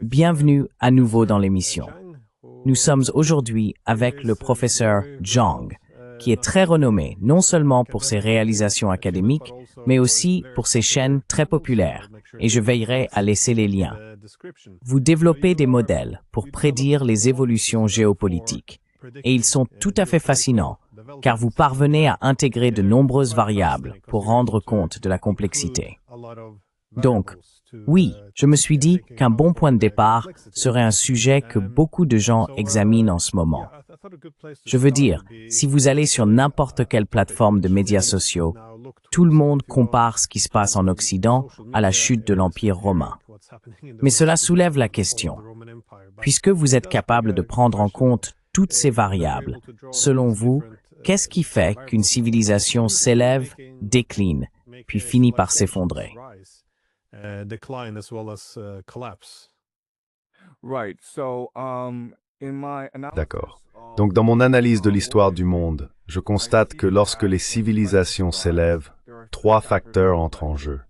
Bienvenue à nouveau dans l'émission. Nous sommes aujourd'hui avec le professeur Zhang, qui est très renommé non seulement pour ses réalisations académiques, mais aussi pour ses chaînes très populaires, et je veillerai à laisser les liens. Vous développez des modèles pour prédire les évolutions géopolitiques, et ils sont tout à fait fascinants, car vous parvenez à intégrer de nombreuses variables pour rendre compte de la complexité. Donc, oui, je me suis dit qu'un bon point de départ serait un sujet que beaucoup de gens examinent en ce moment. Je veux dire, si vous allez sur n'importe quelle plateforme de médias sociaux, tout le monde compare ce qui se passe en Occident à la chute de l'Empire romain. Mais cela soulève la question. Puisque vous êtes capable de prendre en compte toutes ces variables, selon vous, qu'est-ce qui fait qu'une civilisation s'élève, décline, puis finit par s'effondrer? D'accord. Donc, dans mon analyse de l'histoire du monde, je constate que lorsque les civilisations s'élèvent, trois facteurs entrent en jeu.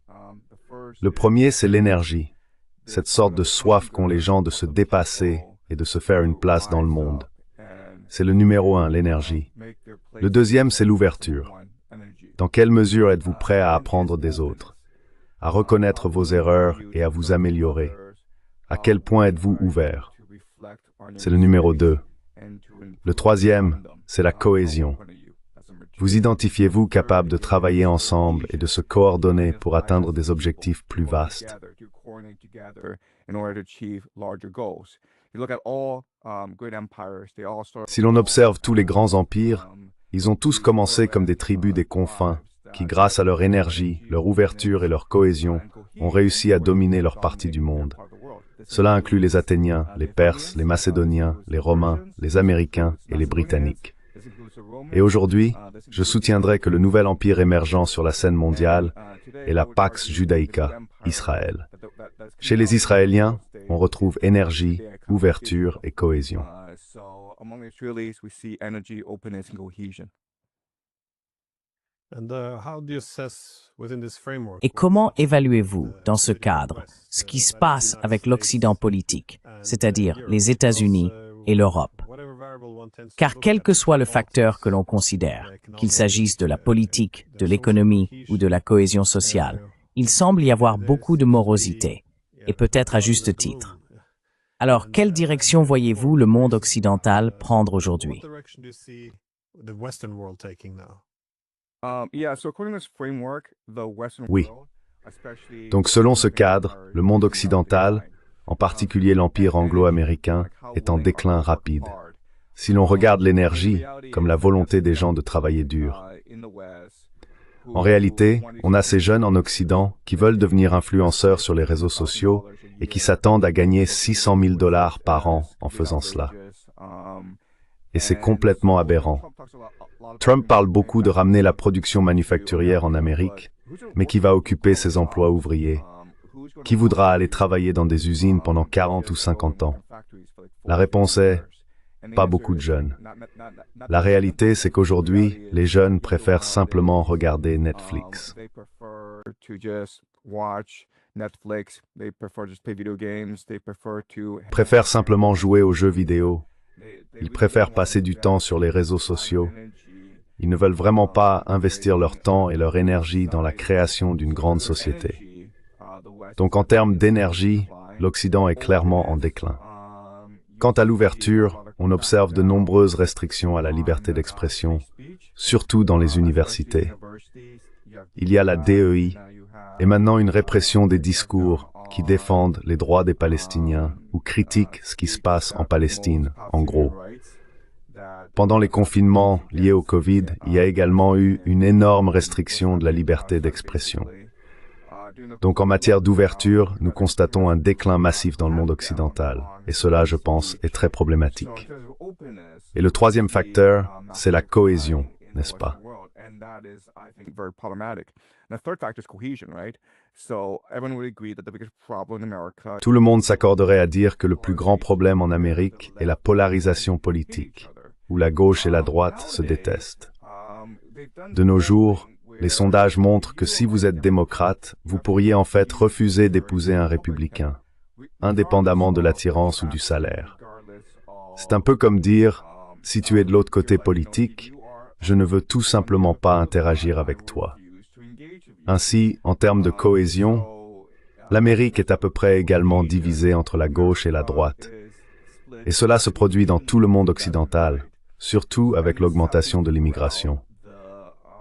Le premier, c'est l'énergie, cette sorte de soif qu'ont les gens de se dépasser et de se faire une place dans le monde. C'est le numéro 1, l'énergie. Le deuxième, c'est l'ouverture. Dans quelle mesure êtes-vous prêt à apprendre des autres, à reconnaître vos erreurs et à vous améliorer? À quel point êtes-vous ouvert? C'est le numéro 2. Le troisième, c'est la cohésion. Vous identifiez-vous capable de travailler ensemble et de se coordonner pour atteindre des objectifs plus vastes? Si l'on observe tous les grands empires, ils ont tous commencé comme des tribus des confins qui, grâce à leur énergie, leur ouverture et leur cohésion, ont réussi à dominer leur partie du monde. Cela inclut les Athéniens, les Perses, les Macédoniens, les Romains, les Américains et les Britanniques. Et aujourd'hui, je soutiendrai que le nouvel empire émergent sur la scène mondiale est la Pax Judaïca, Israël. Chez les Israéliens, on retrouve énergie, ouverture et cohésion. Et comment évaluez-vous, dans ce cadre, ce qui se passe avec l'Occident politique, c'est-à-dire les États-Unis et l'Europe? Car quel que soit le facteur que l'on considère, qu'il s'agisse de la politique, de l'économie ou de la cohésion sociale, il semble y avoir beaucoup de morosité, et peut-être à juste titre. Alors, quelle direction voyez-vous le monde occidental prendre aujourd'hui? Oui. Donc selon ce cadre, le monde occidental, en particulier l'empire anglo-américain, est en déclin rapide. Si l'on regarde l'énergie comme la volonté des gens de travailler dur. En réalité, on a ces jeunes en Occident qui veulent devenir influenceurs sur les réseaux sociaux et qui s'attendent à gagner 600 000 $ par an en faisant cela. Et c'est complètement aberrant. Trump parle beaucoup de ramener la production manufacturière en Amérique, mais qui va occuper ces emplois ouvriers? Qui voudra aller travailler dans des usines pendant 40 ou 50 ans? La réponse est pas beaucoup de jeunes. La réalité, c'est qu'aujourd'hui, les jeunes préfèrent simplement regarder Netflix. Préfèrent simplement jouer aux jeux vidéo. Ils préfèrent passer du temps sur les réseaux sociaux. Ils ne veulent vraiment pas investir leur temps et leur énergie dans la création d'une grande société. Donc en termes d'énergie, l'Occident est clairement en déclin. Quant à l'ouverture, on observe de nombreuses restrictions à la liberté d'expression, surtout dans les universités. Il y a la DEI et maintenant une répression des discours qui défendent les droits des Palestiniens ou critiquent ce qui se passe en Palestine, en gros. Pendant les confinements liés au Covid, il y a également eu une énorme restriction de la liberté d'expression. Donc en matière d'ouverture, nous constatons un déclin massif dans le monde occidental, et cela, je pense, est très problématique. Et le troisième facteur, c'est la cohésion, n'est-ce pas? Tout le monde s'accorderait à dire que le plus grand problème en Amérique est la polarisation politique, où la gauche et la droite se détestent. De nos jours, Les sondages montrent que si vous êtes démocrate, vous pourriez en fait refuser d'épouser un républicain, indépendamment de l'attirance ou du salaire. C'est un peu comme dire, si tu es de l'autre côté politique, je ne veux tout simplement pas interagir avec toi. Ainsi, en termes de cohésion, l'Amérique est à peu près également divisée entre la gauche et la droite. Et cela se produit dans tout le monde occidental, surtout avec l'augmentation de l'immigration.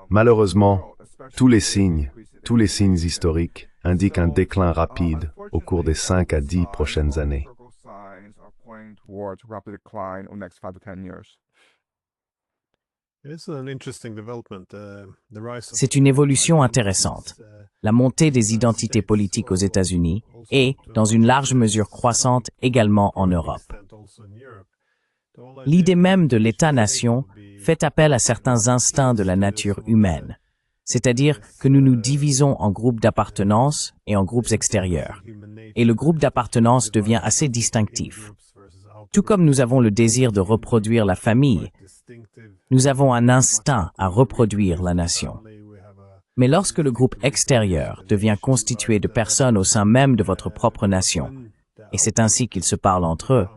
Malheureusement, tous les signes historiques indiquent un déclin rapide au cours des 5 à 10 prochaines années. C'est une évolution intéressante. La montée des identités politiques aux États-Unis et, dans une large mesure croissante, également en Europe. L'idée même de l'État-nation fait appel à certains instincts de la nature humaine, c'est-à-dire que nous nous divisons en groupes d'appartenance et en groupes extérieurs, et le groupe d'appartenance devient assez distinctif. Tout comme nous avons le désir de reproduire la famille, nous avons un instinct à reproduire la nation. Mais lorsque le groupe extérieur devient constitué de personnes au sein même de votre propre nation, et c'est ainsi qu'ils se parlent entre eux,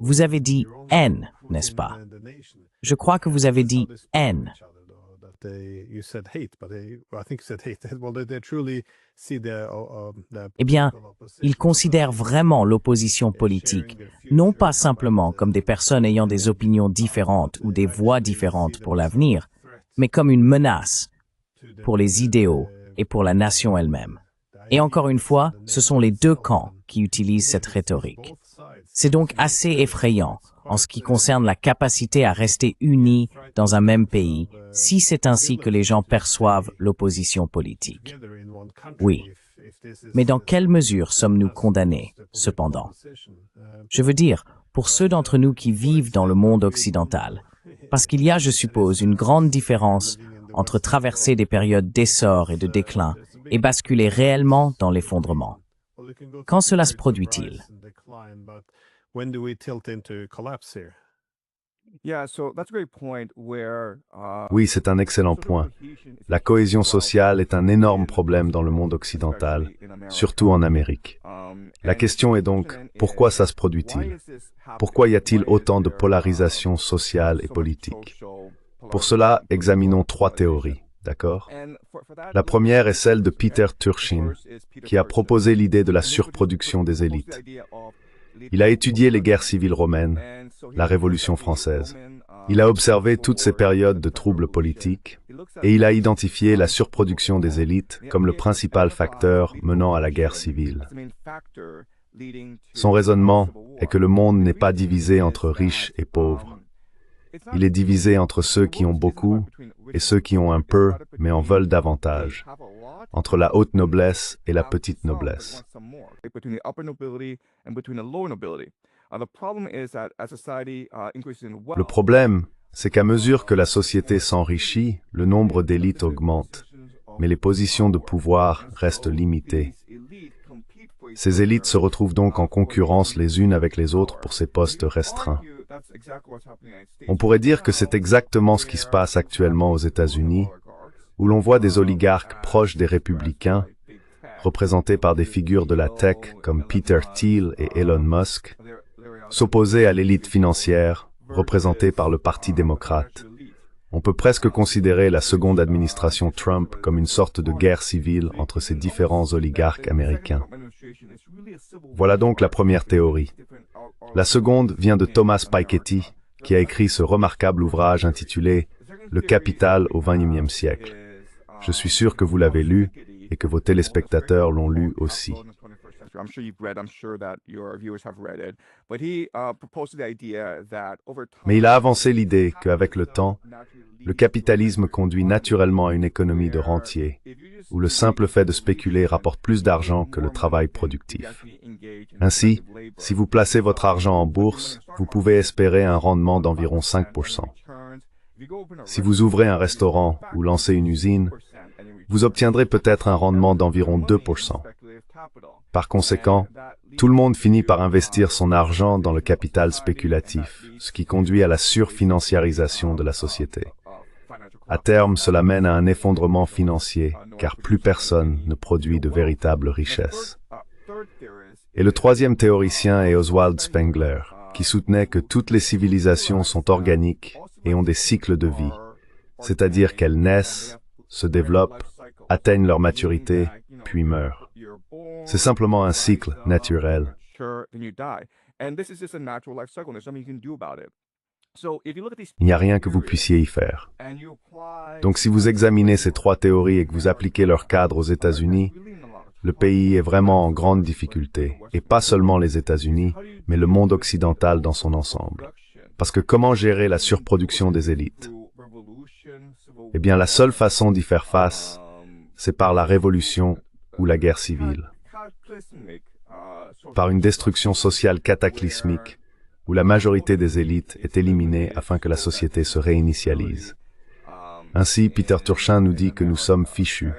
vous avez dit « haine », n'est-ce pas? Je crois que vous avez dit « haine ». Eh bien, ils considèrent vraiment l'opposition politique, non pas simplement comme des personnes ayant des opinions différentes ou des voix différentes pour l'avenir, mais comme une menace pour les idéaux et pour la nation elle-même. Et encore une fois, ce sont les deux camps qui utilisent cette rhétorique. C'est donc assez effrayant en ce qui concerne la capacité à rester unis dans un même pays, si c'est ainsi que les gens perçoivent l'opposition politique. Oui. Mais dans quelle mesure sommes-nous condamnés, cependant? Je veux dire, pour ceux d'entre nous qui vivent dans le monde occidental, parce qu'il y a, je suppose, une grande différence entre traverser des périodes d'essor et de déclin et basculer réellement dans l'effondrement. Quand cela se produit-il? Oui, c'est un excellent point. La cohésion sociale est un énorme problème dans le monde occidental, surtout en Amérique. La question est donc, pourquoi ça se produit-il? Pourquoi y a-t-il autant de polarisation sociale et politique? Pour cela, examinons 3 théories, d'accord? La première est celle de Peter Turchin, qui a proposé l'idée de la surproduction des élites. Il a étudié les guerres civiles romaines, la Révolution française. Il a observé toutes ces périodes de troubles politiques et il a identifié la surproduction des élites comme le principal facteur menant à la guerre civile. Son raisonnement est que le monde n'est pas divisé entre riches et pauvres. Il est divisé entre ceux qui ont beaucoup et ceux qui ont un peu mais en veulent davantage, entre la haute noblesse et la petite noblesse. Le problème, c'est qu'à mesure que la société s'enrichit, le nombre d'élites augmente, mais les positions de pouvoir restent limitées. Ces élites se retrouvent donc en concurrence les unes avec les autres pour ces postes restreints. On pourrait dire que c'est exactement ce qui se passe actuellement aux États-Unis, où l'on voit des oligarques proches des républicains, représentés par des figures de la tech comme Peter Thiel et Elon Musk, s'opposer à l'élite financière, représentée par le Parti démocrate. On peut presque considérer la seconde administration Trump comme une sorte de guerre civile entre ces différents oligarques américains. Voilà donc la première théorie. La seconde vient de Thomas Piketty, qui a écrit ce remarquable ouvrage intitulé « Le capital au XXIe siècle ». Je suis sûr que vous l'avez lu et que vos téléspectateurs l'ont lu aussi. Mais il a avancé l'idée qu'avec le temps, le capitalisme conduit naturellement à une économie de rentier, où le simple fait de spéculer rapporte plus d'argent que le travail productif. Ainsi, si vous placez votre argent en bourse, vous pouvez espérer un rendement d'environ 5%. Si vous ouvrez un restaurant ou lancez une usine, vous obtiendrez peut-être un rendement d'environ 2%. Par conséquent, tout le monde finit par investir son argent dans le capital spéculatif, ce qui conduit à la surfinanciarisation de la société. À terme, cela mène à un effondrement financier, car plus personne ne produit de véritables richesses. Et le troisième théoricien est Oswald Spengler, qui soutenait que toutes les civilisations sont organiques et ont des cycles de vie, c'est-à-dire qu'elles naissent, se développent, atteignent leur maturité, puis meurent. C'est simplement un cycle naturel. Il n'y a rien que vous puissiez y faire. Donc si vous examinez ces trois théories et que vous appliquez leur cadre aux États-Unis, le pays est vraiment en grande difficulté, et pas seulement les États-Unis, mais le monde occidental dans son ensemble. Parce que comment gérer la surproduction des élites? Eh bien, la seule façon d'y faire face, c'est par la révolution ou la guerre civile. Par une destruction sociale cataclysmique, où la majorité des élites est éliminée afin que la société se réinitialise. Ainsi, Peter Turchin nous dit que nous sommes fichus.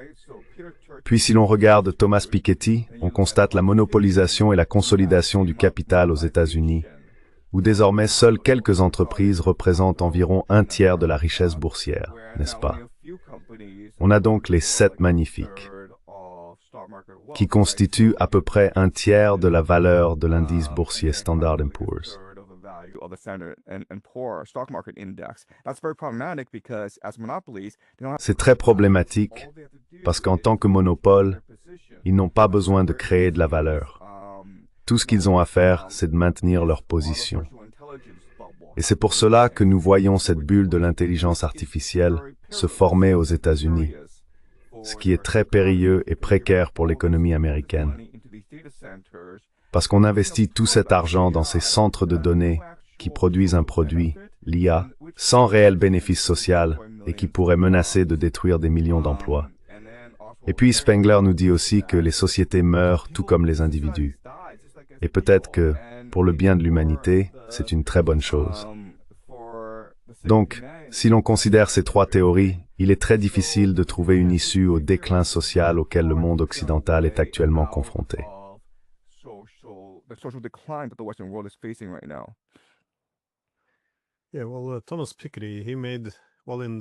Puis si l'on regarde Thomas Piketty, on constate la monopolisation et la consolidation du capital aux États-Unis, où désormais seules quelques entreprises représentent environ un tiers de la richesse boursière, n'est-ce pas? On a donc les 7 magnifiques, qui constituent à peu près un tiers de la valeur de l'indice boursier Standard & Poor's. C'est très problématique parce qu'en tant que monopole, ils n'ont pas besoin de créer de la valeur. Tout ce qu'ils ont à faire, c'est de maintenir leur position. Et c'est pour cela que nous voyons cette bulle de l'intelligence artificielle se former aux États-Unis, ce qui est très périlleux et précaire pour l'économie américaine. Parce qu'on investit tout cet argent dans ces centres de données qui produisent un produit, l'IA, sans réel bénéfice social et qui pourrait menacer de détruire des millions d'emplois. Et puis Spengler nous dit aussi que les sociétés meurent tout comme les individus. Et peut-être que, pour le bien de l'humanité, c'est une très bonne chose. Donc, si l'on considère ces 3 théories, il est très difficile de trouver une issue au déclin social auquel le monde occidental est actuellement confronté.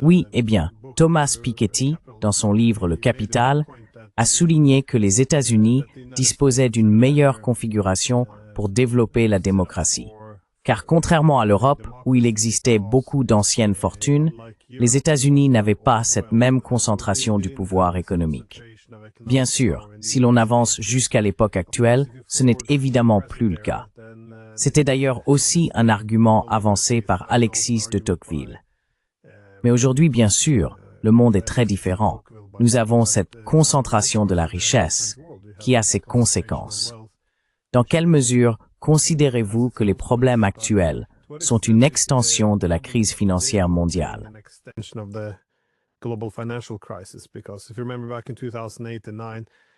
Oui, eh bien, Thomas Piketty, dans son livre Le Capital, a souligné que les États-Unis disposaient d'une meilleure configuration pour développer la démocratie. Car contrairement à l'Europe, où il existait beaucoup d'anciennes fortunes, les États-Unis n'avaient pas cette même concentration du pouvoir économique. Bien sûr, si l'on avance jusqu'à l'époque actuelle, ce n'est évidemment plus le cas. C'était d'ailleurs aussi un argument avancé par Alexis de Tocqueville. Mais aujourd'hui, bien sûr, le monde est très différent. Nous avons cette concentration de la richesse qui a ses conséquences. Dans quelle mesure considérez-vous que les problèmes actuels sont une extension de la crise financière mondiale?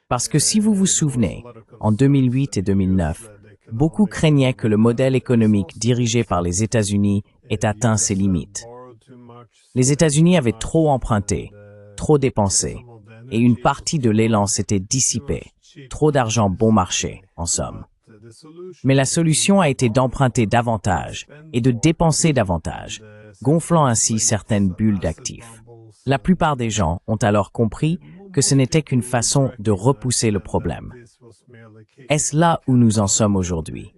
Parce que si vous vous souvenez, en 2008 et 2009, beaucoup craignaient que le modèle économique dirigé par les États-Unis ait atteint ses limites. Les États-Unis avaient trop emprunté, trop dépensé, et une partie de l'élan s'était dissipée. Trop d'argent bon marché, en somme. Mais la solution a été d'emprunter davantage et de dépenser davantage, gonflant ainsi certaines bulles d'actifs. La plupart des gens ont alors compris que ce n'était qu'une façon de repousser le problème. Est-ce là où nous en sommes aujourd'hui?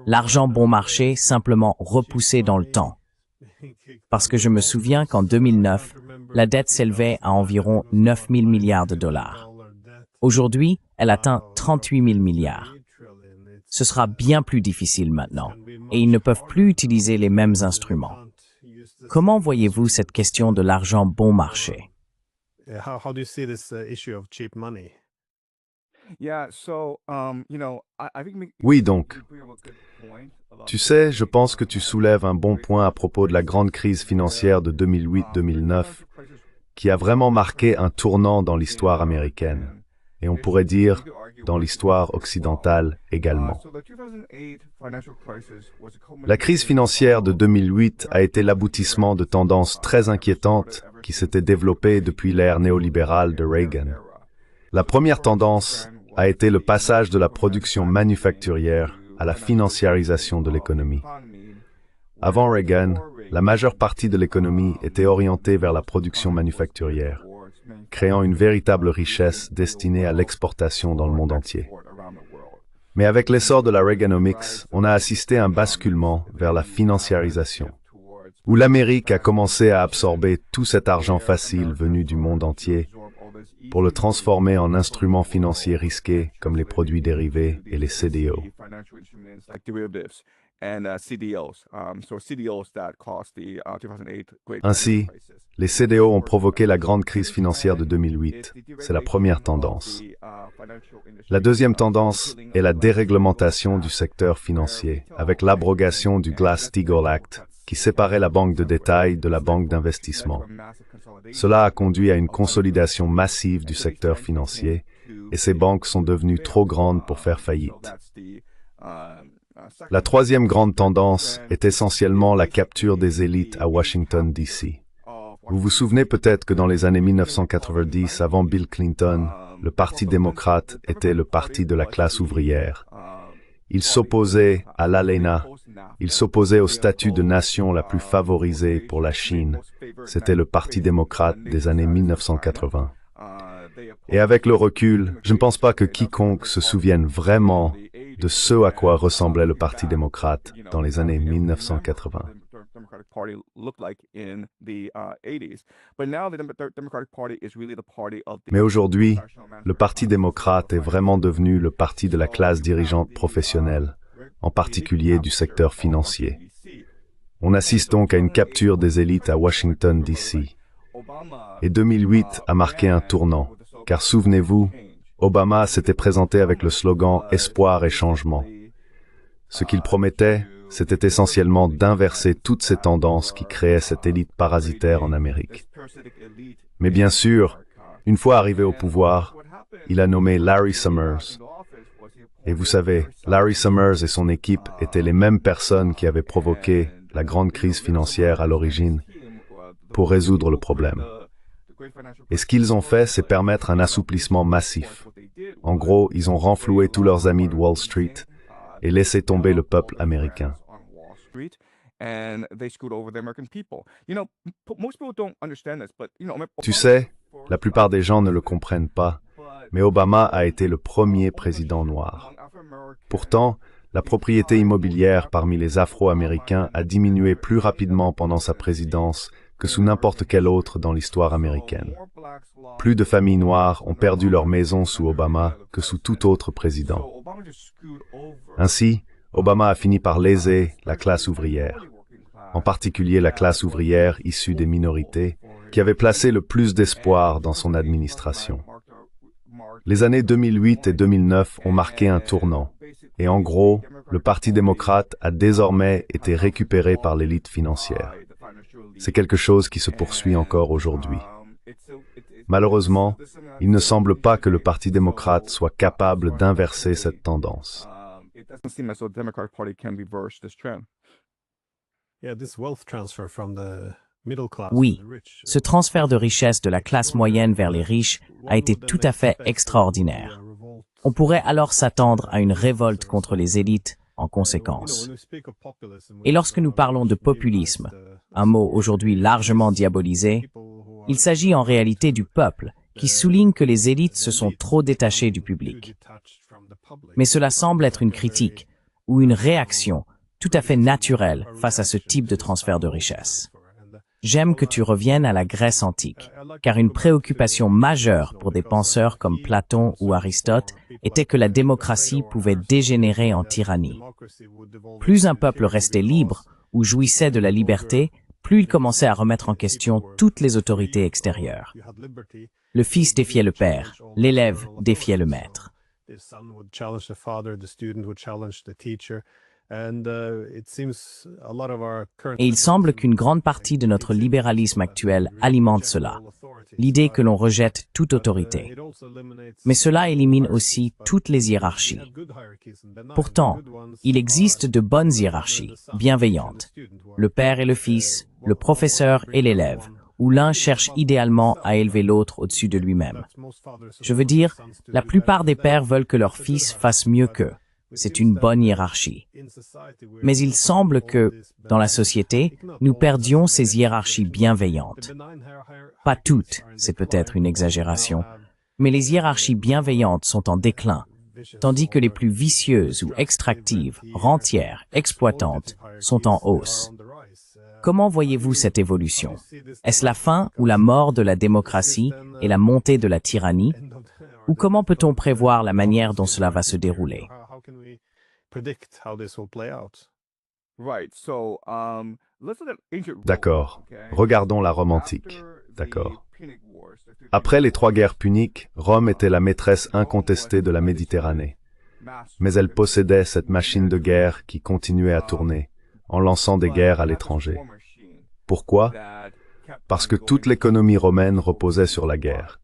L'argent bon marché simplement repoussé dans le temps. Parce que je me souviens qu'en 2009, la dette s'élevait à environ 9 000 milliards de dollars. Aujourd'hui, elle atteint 38 000 milliards. Ce sera bien plus difficile maintenant, et ils ne peuvent plus utiliser les mêmes instruments. Comment voyez-vous cette question de l'argent bon marché? Oui, donc. Tu sais, je pense que tu soulèves un bon point à propos de la grande crise financière de 2008-2009, qui a vraiment marqué un tournant dans l'histoire américaine, et on pourrait dire dans l'histoire occidentale également. La crise financière de 2008 a été l'aboutissement de tendances très inquiétantes qui s'étaient développées depuis l'ère néolibérale de Reagan. La première tendance a été le passage de la production manufacturière à la financiarisation de l'économie. Avant Reagan, la majeure partie de l'économie était orientée vers la production manufacturière, créant une véritable richesse destinée à l'exportation dans le monde entier. Mais avec l'essor de la Reaganomics, on a assisté à un basculement vers la financiarisation, où l'Amérique a commencé à absorber tout cet argent facile venu du monde entier pour le transformer en instruments financiers risqués comme les produits dérivés et les CDO. Ainsi, les CDO ont provoqué la grande crise financière de 2008. C'est la première tendance. La deuxième tendance est la déréglementation du secteur financier, avec l'abrogation du Glass-Steagall Act, qui séparait la banque de détail de la banque d'investissement. Cela a conduit à une consolidation massive du secteur financier, et ces banques sont devenues trop grandes pour faire faillite. La troisième grande tendance est essentiellement la capture des élites à Washington, D.C. Vous vous souvenez peut-être que dans les années 1990, avant Bill Clinton, le Parti démocrate était le parti de la classe ouvrière. Il s'opposait à l'ALENA, il s'opposait au statut de nation la plus favorisée pour la Chine. C'était le Parti démocrate des années 1980. Et avec le recul, je ne pense pas que quiconque se souvienne vraiment de ce à quoi ressemblait le Parti démocrate dans les années 1980. Mais aujourd'hui, le Parti démocrate est vraiment devenu le parti de la classe dirigeante professionnelle, en particulier du secteur financier. On assiste donc à une capture des élites à Washington, D.C. Et 2008 a marqué un tournant, car souvenez-vous, Obama s'était présenté avec le slogan « Espoir et changement ». Ce qu'il promettait, c'était essentiellement d'inverser toutes ces tendances qui créaient cette élite parasitaire en Amérique. Mais bien sûr, une fois arrivé au pouvoir, il a nommé Larry Summers. Et vous savez, Larry Summers et son équipe étaient les mêmes personnes qui avaient provoqué la grande crise financière à l'origine pour résoudre le problème. Et ce qu'ils ont fait, c'est permettre un assouplissement massif. En gros, ils ont renfloué tous leurs amis de Wall Street et laissé tomber le peuple américain. Tu sais, la plupart des gens ne le comprennent pas, mais Obama a été le premier président noir. Pourtant, la propriété immobilière parmi les Afro-Américains a diminué plus rapidement pendant sa présidence que sous n'importe quel autre dans l'histoire américaine. Plus de familles noires ont perdu leur maison sous Obama que sous tout autre président. Ainsi, Obama a fini par léser la classe ouvrière, en particulier la classe ouvrière issue des minorités, qui avait placé le plus d'espoir dans son administration. Les années 2008 et 2009 ont marqué un tournant, et en gros, le Parti démocrate a désormais été récupéré par l'élite financière. C'est quelque chose qui se poursuit encore aujourd'hui. Malheureusement, il ne semble pas que le Parti démocrate soit capable d'inverser cette tendance. Oui, ce transfert de richesse de la classe moyenne vers les riches a été tout à fait extraordinaire. On pourrait alors s'attendre à une révolte contre les élites en conséquence. Et lorsque nous parlons de populisme, un mot aujourd'hui largement diabolisé, il s'agit en réalité du peuple qui souligne que les élites se sont trop détachées du public. Mais cela semble être une critique ou une réaction tout à fait naturelle face à ce type de transfert de richesse. J'aime que tu reviennes à la Grèce antique, car une préoccupation majeure pour des penseurs comme Platon ou Aristote était que la démocratie pouvait dégénérer en tyrannie. Plus un peuple restait libre ou jouissait de la liberté, plus il commençait à remettre en question toutes les autorités extérieures. Le fils défiait le père, l'élève défiait le maître. Et il semble qu'une grande partie de notre libéralisme actuel alimente cela, l'idée que l'on rejette toute autorité. Mais cela élimine aussi toutes les hiérarchies. Pourtant, il existe de bonnes hiérarchies, bienveillantes. Le père et le fils, le professeur et l'élève, où l'un cherche idéalement à élever l'autre au-dessus de lui-même. Je veux dire, la plupart des pères veulent que leur fils fasse mieux qu'eux. C'est une bonne hiérarchie. Mais il semble que, dans la société, nous perdions ces hiérarchies bienveillantes. Pas toutes, c'est peut-être une exagération, mais les hiérarchies bienveillantes sont en déclin, tandis que les plus vicieuses ou extractives, rentières, exploitantes, sont en hausse. Comment voyez-vous cette évolution? Est-ce la fin ou la mort de la démocratie et la montée de la tyrannie? Ou comment peut-on prévoir la manière dont cela va se dérouler? D'accord. Regardons la Rome antique. D'accord. Après les 3 guerres puniques, Rome était la maîtresse incontestée de la Méditerranée. Mais elle possédait cette machine de guerre qui continuait à tourner, en lançant des guerres à l'étranger. Pourquoi? Parce que toute l'économie romaine reposait sur la guerre.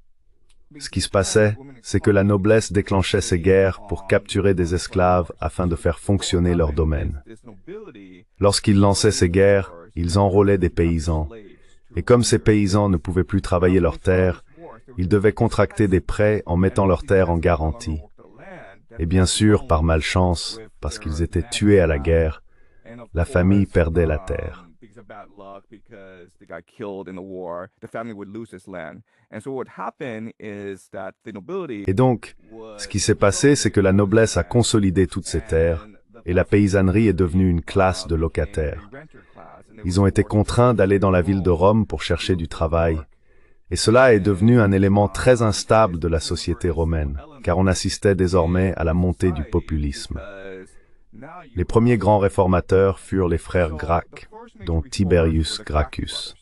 Ce qui se passait, c'est que la noblesse déclenchait ces guerres pour capturer des esclaves afin de faire fonctionner leur domaine. Lorsqu'ils lançaient ces guerres, ils enrôlaient des paysans. Et comme ces paysans ne pouvaient plus travailler leurs terres, ils devaient contracter des prêts en mettant leurs terres en garantie. Et bien sûr, par malchance, parce qu'ils étaient tués à la guerre, la famille perdait la terre. Et donc, ce qui s'est passé, c'est que la noblesse a consolidé toutes ces terres, et la paysannerie est devenue une classe de locataires. Ils ont été contraints d'aller dans la ville de Rome pour chercher du travail, et cela est devenu un élément très instable de la société romaine, car on assistait désormais à la montée du populisme. Les premiers grands réformateurs furent les frères Gracques, dont Tiberius Gracchus.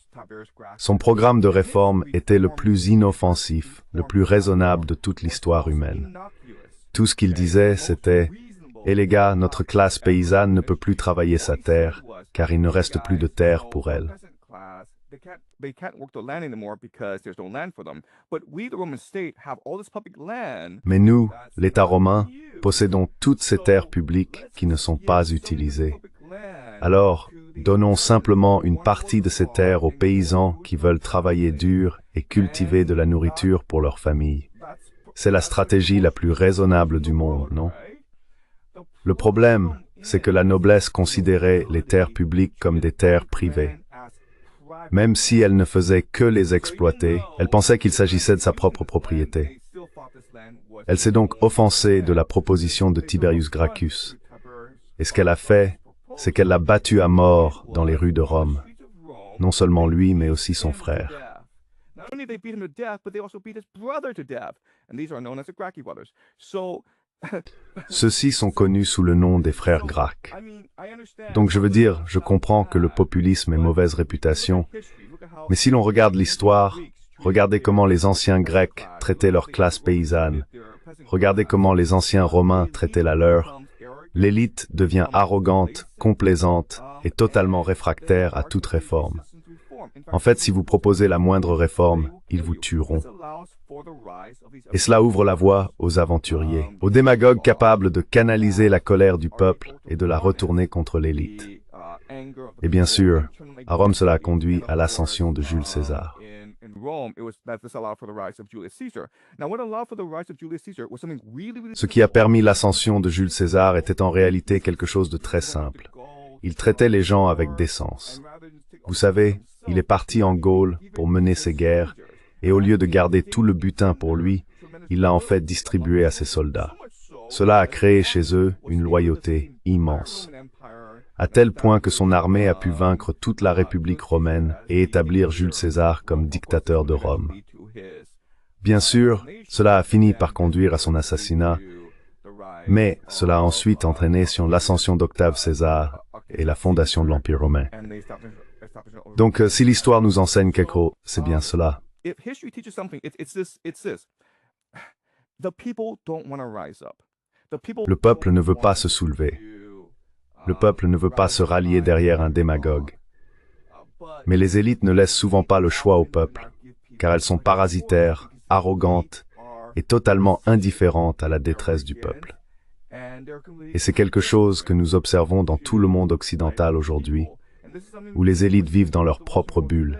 Son programme de réforme était le plus inoffensif, le plus raisonnable de toute l'histoire humaine. Tout ce qu'il disait, c'était « Eh les gars, notre classe paysanne ne peut plus travailler sa terre, car il ne reste plus de terre pour elle. » Mais nous, l'État romain, possédons toutes ces terres publiques qui ne sont pas utilisées. Alors, donnons simplement une partie de ces terres aux paysans qui veulent travailler dur et cultiver de la nourriture pour leur famille. C'est la stratégie la plus raisonnable du monde, non? Le problème, c'est que la noblesse considérait les terres publiques comme des terres privées. Même si elle ne faisait que les exploiter, elle pensait qu'il s'agissait de sa propre propriété. Elle s'est donc offensée de la proposition de Tiberius Gracchus. Et ce qu'elle a fait, c'est qu'elle l'a battu à mort dans les rues de Rome. Non seulement lui, mais aussi son frère. Ceux-ci sont connus sous le nom des frères Gracques. Donc je veux dire, je comprends que le populisme ait mauvaise réputation, mais si l'on regarde l'histoire, regardez comment les anciens Grecs traitaient leur classe paysanne, regardez comment les anciens Romains traitaient la leur. L'élite devient arrogante, complaisante et totalement réfractaire à toute réforme. En fait, si vous proposez la moindre réforme, ils vous tueront. Et cela ouvre la voie aux aventuriers, aux démagogues capables de canaliser la colère du peuple et de la retourner contre l'élite. Et bien sûr, à Rome, cela a conduit à l'ascension de Jules César. Ce qui a permis l'ascension de Jules César était en réalité quelque chose de très simple. Il traitait les gens avec décence. Vous savez, il est parti en Gaule pour mener ses guerres, et au lieu de garder tout le butin pour lui, il l'a en fait distribué à ses soldats. Cela a créé chez eux une loyauté immense, à tel point que son armée a pu vaincre toute la République romaine et établir Jules César comme dictateur de Rome. Bien sûr, cela a fini par conduire à son assassinat, mais cela a ensuite entraîné sur l'ascension d'Octave César et la fondation de l'Empire romain. Donc, si l'histoire nous enseigne quelque chose, c'est bien cela. Le peuple ne veut pas se soulever. Le peuple ne veut pas se rallier derrière un démagogue. Mais les élites ne laissent souvent pas le choix au peuple, car elles sont parasitaires, arrogantes et totalement indifférentes à la détresse du peuple. Et c'est quelque chose que nous observons dans tout le monde occidental aujourd'hui, où les élites vivent dans leur propre bulle.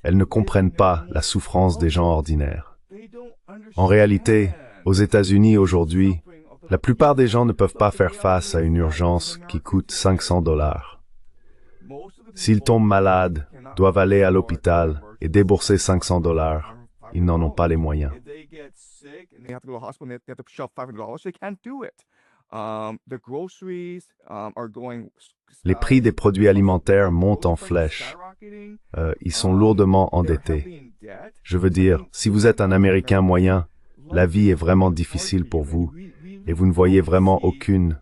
Elles ne comprennent pas la souffrance des gens ordinaires. En réalité, aux États-Unis aujourd'hui, La plupart des gens ne peuvent pas faire face à une urgence qui coûte $500. S'ils tombent malades, doivent aller à l'hôpital et débourser $500, ils n'en ont pas les moyens. Les prix des produits alimentaires montent en flèche. Ils sont lourdement endettés. Je veux dire, si vous êtes un Américain moyen, la vie est vraiment difficile pour vous et vous ne voyez vraiment aucune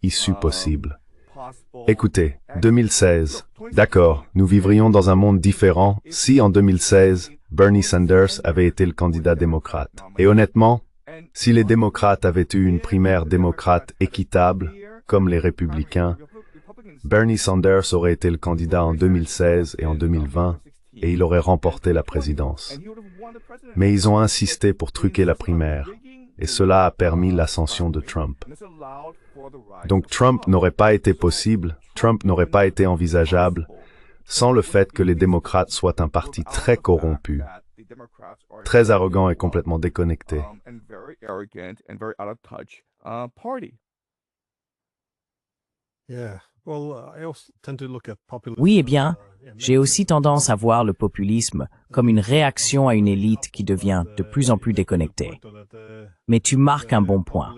issue possible. Écoutez, 2016. D'accord, nous vivrions dans un monde différent si en 2016, Bernie Sanders avait été le candidat démocrate. Et honnêtement, si les démocrates avaient eu une primaire démocrate équitable, comme les républicains, Bernie Sanders aurait été le candidat en 2016 et en 2020, et il aurait remporté la présidence. Mais ils ont insisté pour truquer la primaire, et cela a permis l'ascension de Trump. Donc Trump n'aurait pas été possible, Trump n'aurait pas été envisageable, sans le fait que les démocrates soient un parti très corrompu, très arrogant et complètement déconnecté. Oui, eh bien, j'ai aussi tendance à voir le populisme comme une réaction à une élite qui devient de plus en plus déconnectée. Mais tu marques un bon point.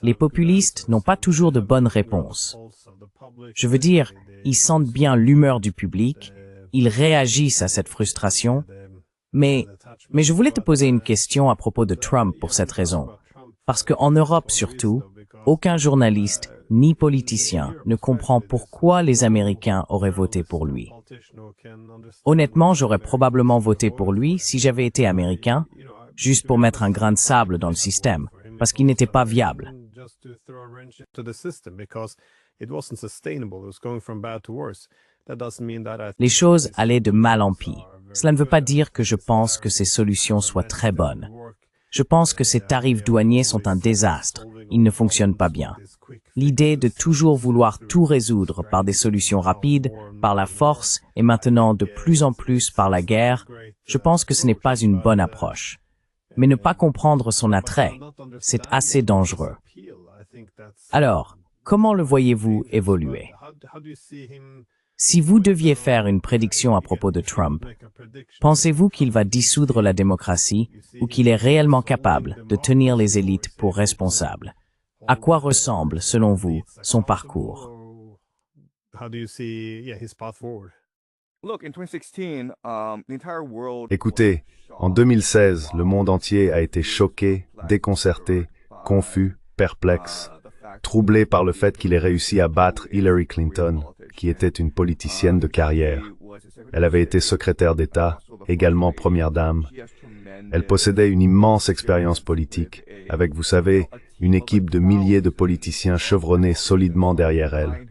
Les populistes n'ont pas toujours de bonnes réponses. Je veux dire, ils sentent bien l'humeur du public, ils réagissent à cette frustration, mais je voulais te poser une question à propos de Trump pour cette raison. Parce qu'en Europe surtout, aucun journaliste ni politicien ne comprend pourquoi les Américains auraient voté pour lui. Honnêtement, j'aurais probablement voté pour lui si j'avais été Américain, juste pour mettre un grain de sable dans le système, parce qu'il n'était pas viable. Les choses allaient de mal en pis. Cela ne veut pas dire que je pense que ces solutions soient très bonnes. Je pense que ces tarifs douaniers sont un désastre. Ils ne fonctionnent pas bien. L'idée de toujours vouloir tout résoudre par des solutions rapides, par la force et maintenant de plus en plus par la guerre, je pense que ce n'est pas une bonne approche. Mais ne pas comprendre son attrait, c'est assez dangereux. Alors, comment le voyez-vous évoluer? Si vous deviez faire une prédiction à propos de Trump, pensez-vous qu'il va dissoudre la démocratie ou qu'il est réellement capable de tenir les élites pour responsables? À quoi ressemble, selon vous, son parcours? Écoutez, en 2016, le monde entier a été choqué, déconcerté, confus, perplexe, troublé par le fait qu'il ait réussi à battre Hillary Clinton, qui était une politicienne de carrière. Elle avait été secrétaire d'État, également première dame. Elle possédait une immense expérience politique, avec, vous savez, une équipe de milliers de politiciens chevronnés solidement derrière elle.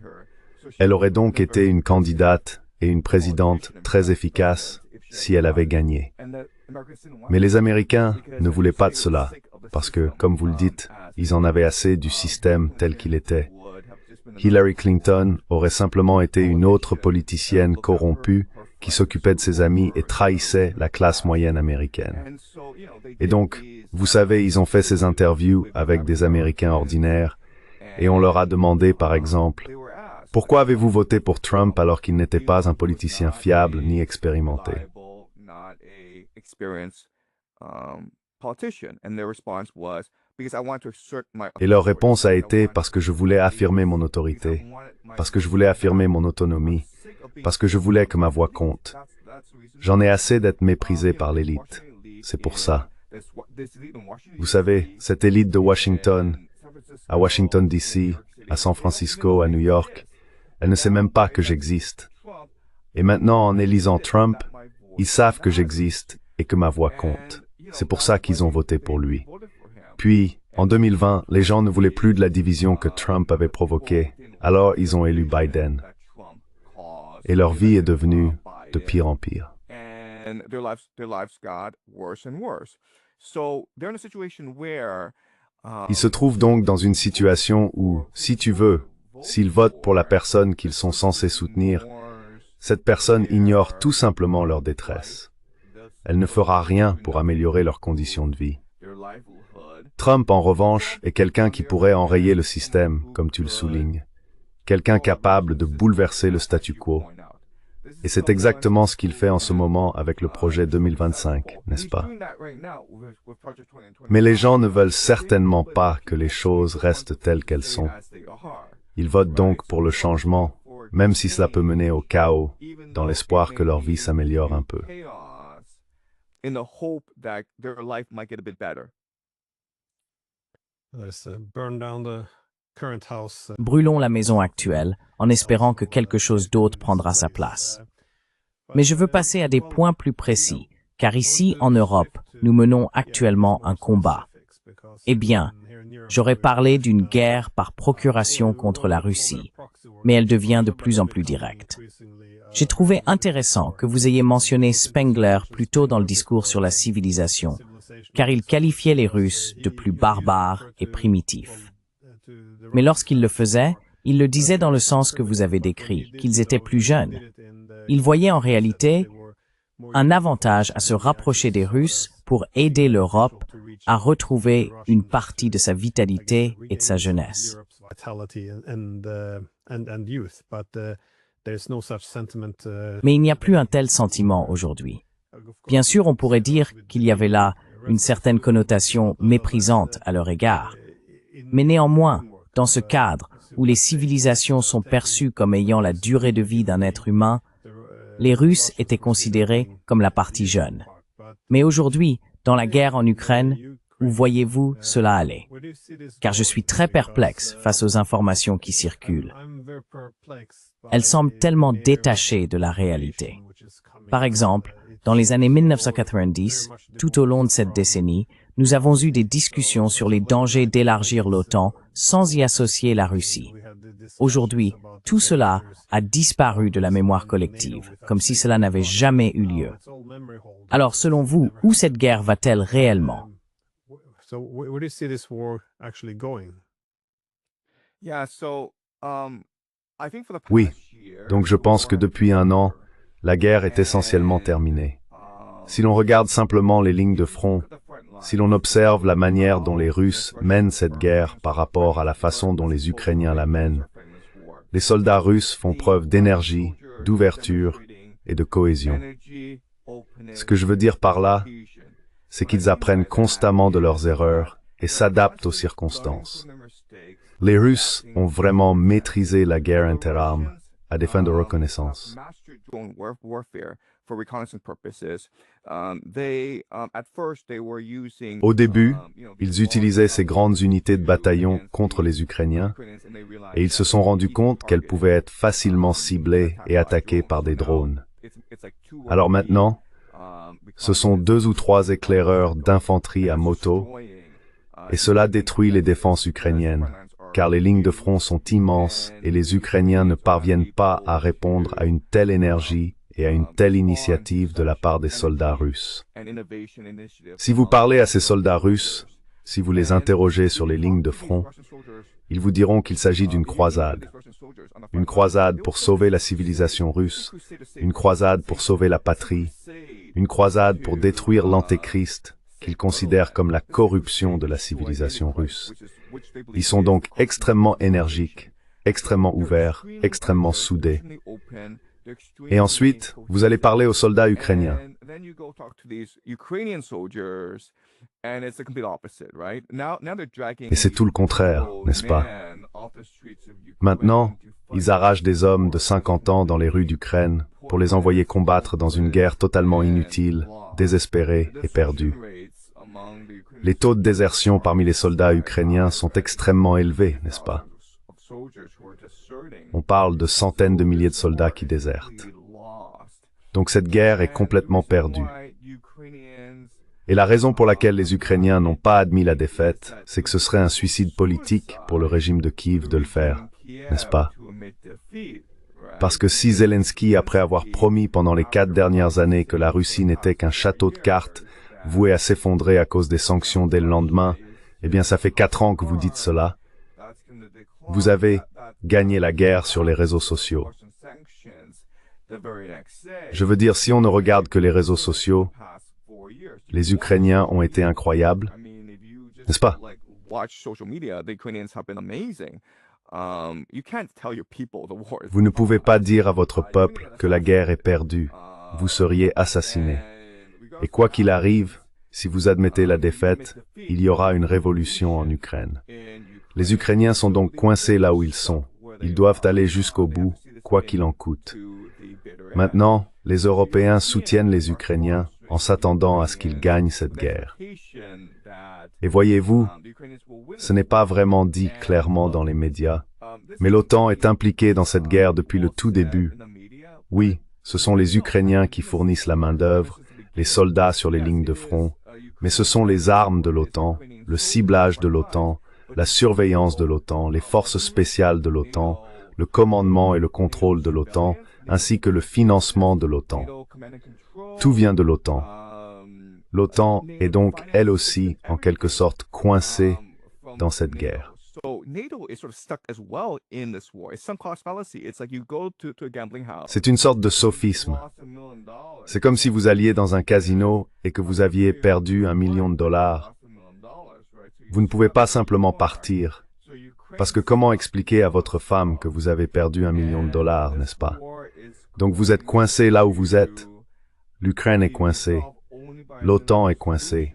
Elle aurait donc été une candidate et une présidente très efficace si elle avait gagné. Mais les Américains ne voulaient pas de cela, parce que, comme vous le dites, ils en avaient assez du système tel qu'il était. Hillary Clinton aurait simplement été une autre politicienne corrompue qui s'occupait de ses amis et trahissait la classe moyenne américaine. Et donc, vous savez, ils ont fait ces interviews avec des Américains ordinaires et on leur a demandé, par exemple, « Pourquoi avez-vous voté pour Trump alors qu'il n'était pas un politicien fiable ni expérimenté ?» Et leur réponse a été parce que je voulais affirmer mon autorité, parce que je voulais affirmer mon autonomie, parce que je voulais que ma voix compte. J'en ai assez d'être méprisé par l'élite. C'est pour ça. Vous savez, cette élite de Washington, à Washington DC, à San Francisco, à New York, elle ne sait même pas que j'existe. Et maintenant, en élisant Trump, ils savent que j'existe et que ma voix compte. C'est pour ça qu'ils ont voté pour lui. Puis, en 2020, les gens ne voulaient plus de la division que Trump avait provoquée, alors ils ont élu Biden. Et leur vie est devenue de pire en pire. Ils se trouvent donc dans une situation où, si tu veux, s'ils votent pour la personne qu'ils sont censés soutenir, cette personne ignore tout simplement leur détresse. Elle ne fera rien pour améliorer leurs conditions de vie. Trump, en revanche, est quelqu'un qui pourrait enrayer le système, comme tu le soulignes. Quelqu'un capable de bouleverser le statu quo. Et c'est exactement ce qu'il fait en ce moment avec le projet 2025, n'est-ce pas? Mais les gens ne veulent certainement pas que les choses restent telles qu'elles sont. Ils votent donc pour le changement, même si cela peut mener au chaos, dans l'espoir que leur vie s'améliore un peu. Brûlons la maison actuelle en espérant que quelque chose d'autre prendra sa place. Mais je veux passer à des points plus précis, car ici, en Europe, nous menons actuellement un combat. Eh bien, j'aurais parlé d'une guerre par procuration contre la Russie, mais elle devient de plus en plus directe. J'ai trouvé intéressant que vous ayez mentionné Spengler plus tôt dans le discours sur la civilisation, car il qualifiait les Russes de plus barbares et primitifs. Mais lorsqu'il le faisait, il le disait dans le sens que vous avez décrit, qu'ils étaient plus jeunes. Il voyait en réalité un avantage à se rapprocher des Russes pour aider l'Europe à retrouver une partie de sa vitalité et de sa jeunesse. Mais il n'y a plus un tel sentiment aujourd'hui. Bien sûr, on pourrait dire qu'il y avait là une certaine connotation méprisante à leur égard. Mais néanmoins, dans ce cadre où les civilisations sont perçues comme ayant la durée de vie d'un être humain, les Russes étaient considérés comme la partie jeune. Mais aujourd'hui, dans la guerre en Ukraine, où voyez-vous cela aller? Car je suis très perplexe face aux informations qui circulent. Elles semblent tellement détachées de la réalité. Par exemple, dans les années 1990, tout au long de cette décennie, nous avons eu des discussions sur les dangers d'élargir l'OTAN sans y associer la Russie. Aujourd'hui, tout cela a disparu de la mémoire collective, comme si cela n'avait jamais eu lieu. Alors, selon vous, où cette guerre va-t-elle réellement? Oui, donc je pense que depuis un an, la guerre est essentiellement terminée. Si l'on regarde simplement les lignes de front, si l'on observe la manière dont les Russes mènent cette guerre par rapport à la façon dont les Ukrainiens la mènent, les soldats russes font preuve d'énergie, d'ouverture et de cohésion. Ce que je veux dire par là, c'est qu'ils apprennent constamment de leurs erreurs et s'adaptent aux circonstances. Les Russes ont vraiment maîtrisé la guerre interarmes à des fins de reconnaissance. Au début, ils utilisaient ces grandes unités de bataillon contre les Ukrainiens et ils se sont rendus compte qu'elles pouvaient être facilement ciblées et attaquées par des drones. Alors maintenant, ce sont 2 ou 3 éclaireurs d'infanterie à moto et cela détruit les défenses ukrainiennes, car les lignes de front sont immenses et les Ukrainiens ne parviennent pas à répondre à une telle énergie et à une telle initiative de la part des soldats russes. Si vous parlez à ces soldats russes, si vous les interrogez sur les lignes de front, ils vous diront qu'il s'agit d'une croisade. Une croisade pour sauver la civilisation russe, une croisade pour sauver la patrie, une croisade pour détruire l'antéchrist, qu'ils considèrent comme la corruption de la civilisation russe. Ils sont donc extrêmement énergiques, extrêmement ouverts, extrêmement soudés. Et ensuite, vous allez parler aux soldats ukrainiens. Et c'est tout le contraire, n'est-ce pas? Maintenant, ils arrachent des hommes de 50 ans dans les rues d'Ukraine pour les envoyer combattre dans une guerre totalement inutile, désespérée et perdue. Les taux de désertion parmi les soldats ukrainiens sont extrêmement élevés, n'est-ce pas? On parle de centaines de milliers de soldats qui désertent. Donc cette guerre est complètement perdue. Et la raison pour laquelle les Ukrainiens n'ont pas admis la défaite, c'est que ce serait un suicide politique pour le régime de Kiev de le faire, n'est-ce pas? Parce que si Zelensky, après avoir promis pendant les 4 dernières années que la Russie n'était qu'un château de cartes, voué à s'effondrer à cause des sanctions dès le lendemain, eh bien ça fait 4 ans que vous dites cela. Vous avez gagné la guerre sur les réseaux sociaux. Je veux dire, si on ne regarde que les réseaux sociaux, les Ukrainiens ont été incroyables, n'est-ce pas? Vous ne pouvez pas dire à votre peuple que la guerre est perdue. Vous seriez assassiné. Et quoi qu'il arrive, si vous admettez la défaite, il y aura une révolution en Ukraine. Les Ukrainiens sont donc coincés là où ils sont. Ils doivent aller jusqu'au bout, quoi qu'il en coûte. Maintenant, les Européens soutiennent les Ukrainiens en s'attendant à ce qu'ils gagnent cette guerre. Et voyez-vous, ce n'est pas vraiment dit clairement dans les médias, mais l'OTAN est impliquée dans cette guerre depuis le tout début. Oui, ce sont les Ukrainiens qui fournissent la main-d'œuvre, les soldats sur les lignes de front, mais ce sont les armes de l'OTAN, le ciblage de l'OTAN, la surveillance de l'OTAN, les forces spéciales de l'OTAN, le commandement et le contrôle de l'OTAN, ainsi que le financement de l'OTAN. Tout vient de l'OTAN. L'OTAN est donc, elle aussi, en quelque sorte, coincée dans cette guerre. C'est une sorte de sophisme. C'est comme si vous alliez dans un casino et que vous aviez perdu $1 million. Vous ne pouvez pas simplement partir. Parce que comment expliquer à votre femme que vous avez perdu $1 million, n'est-ce pas? Donc vous êtes coincé là où vous êtes. L'Ukraine est coincée. L'OTAN est coincée.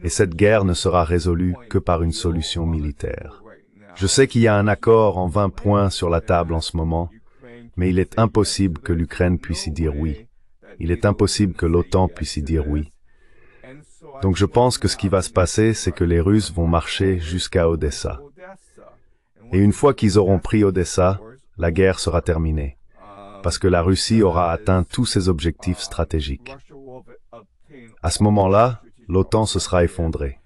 Et cette guerre ne sera résolue que par une solution militaire. Je sais qu'il y a un accord en 20 points sur la table en ce moment, mais il est impossible que l'Ukraine puisse y dire oui. Il est impossible que l'OTAN puisse y dire oui. Donc je pense que ce qui va se passer, c'est que les Russes vont marcher jusqu'à Odessa. Et une fois qu'ils auront pris Odessa, la guerre sera terminée. Parce que la Russie aura atteint tous ses objectifs stratégiques. À ce moment-là, l'OTAN se sera effondrée.